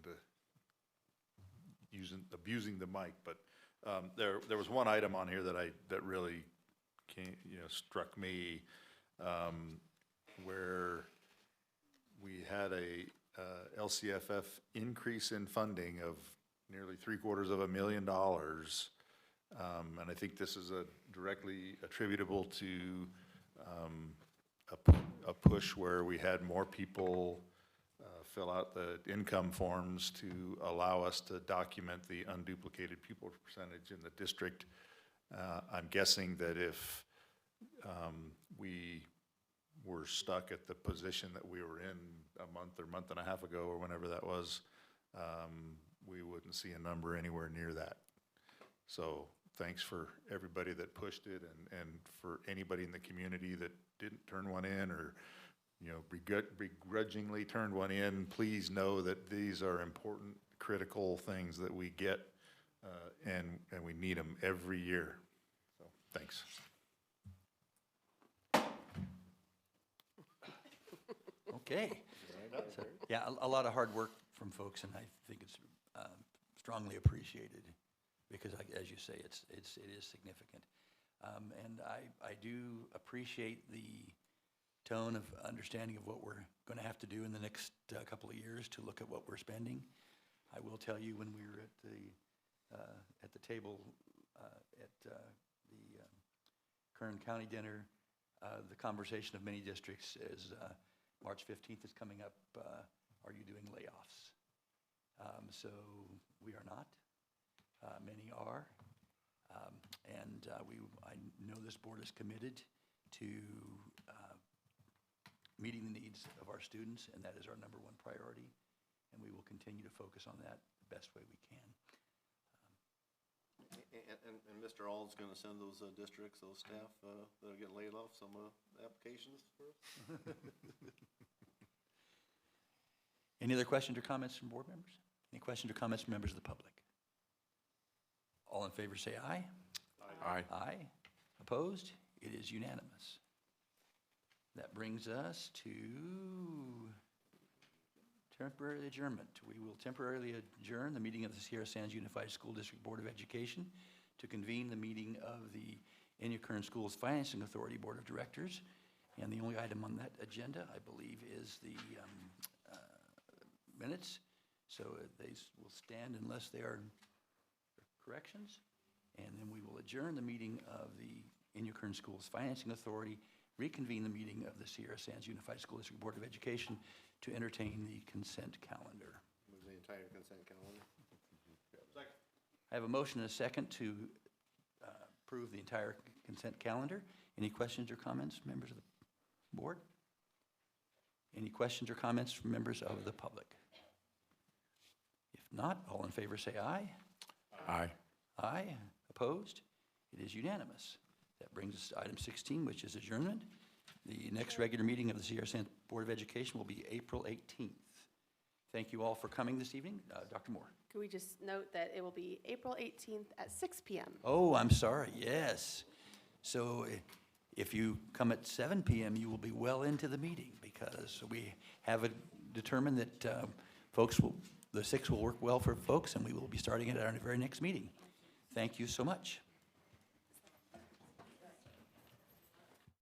abusing the mic, but there was one item on here that really struck me, where we had a LCFF increase in funding of nearly $750,000, and I think this is directly attributable to a push where we had more people fill out the income forms to allow us to document the unduplicated pupil percentage in the district. I'm guessing that if we were stuck at the position that we were in a month and a half ago, or whenever that was, we wouldn't see a number anywhere near that. So thanks for everybody that pushed it, and for anybody in the community that didn't turn one in, or begrudgingly turned one in. Please know that these are important, critical things that we get, and we need them every year. So thanks. Okay. So, yeah, a lot of hard work from folks, and I think it's strongly appreciated, because as you say, it is significant. And I do appreciate the tone of understanding of what we're going to have to do in the next couple of years to look at what we're spending. I will tell you, when we were at the table at the Kern County dinner, the conversation of many districts is March 15th is coming up. Are you doing layoffs? So we are not. Many are. And I know this board is committed to meeting the needs of our students, and that is our number one priority. And we will continue to focus on that the best way we can. And Mr. Ald's going to send those districts, those staff that are getting laid off, some applications for us? Any other questions or comments from board members? Any questions or comments from members of the public? All in favor say aye. Aye. Aye. Opposed? It is unanimous. That brings us to temporary adjournment. We will temporarily adjourn the meeting of the Sierra Sands Unified School District Board of Education to convene the meeting of the Kern Schools Financing Authority Board of Directors. And the only item on that agenda, I believe, is the minutes. So they will stand unless there are corrections. And then we will adjourn the meeting of the Kern Schools Financing Authority, reconvene the meeting of the Sierra Sands Unified School District Board of Education to entertain the consent calendar. Move the entire consent calendar. Second. I have a motion and a second to approve the entire consent calendar. Any questions or comments, members of the board? Any questions or comments from members of the public? If not, all in favor say aye. Aye. Aye. Opposed? It is unanimous. That brings us to item 16, which is adjournment. The next regular meeting of the Sierra Sands Board of Education will be April 18th. Thank you all for coming this evening. Dr. Moore. Could we just note that it will be April 18th at 6 p.m. Oh, I'm sorry. Yes. So if you come at 7 PM, you will be well into the meeting, because we have determined that the 6 will work well for folks, and we will be starting it at our very next meeting. Thank you so much.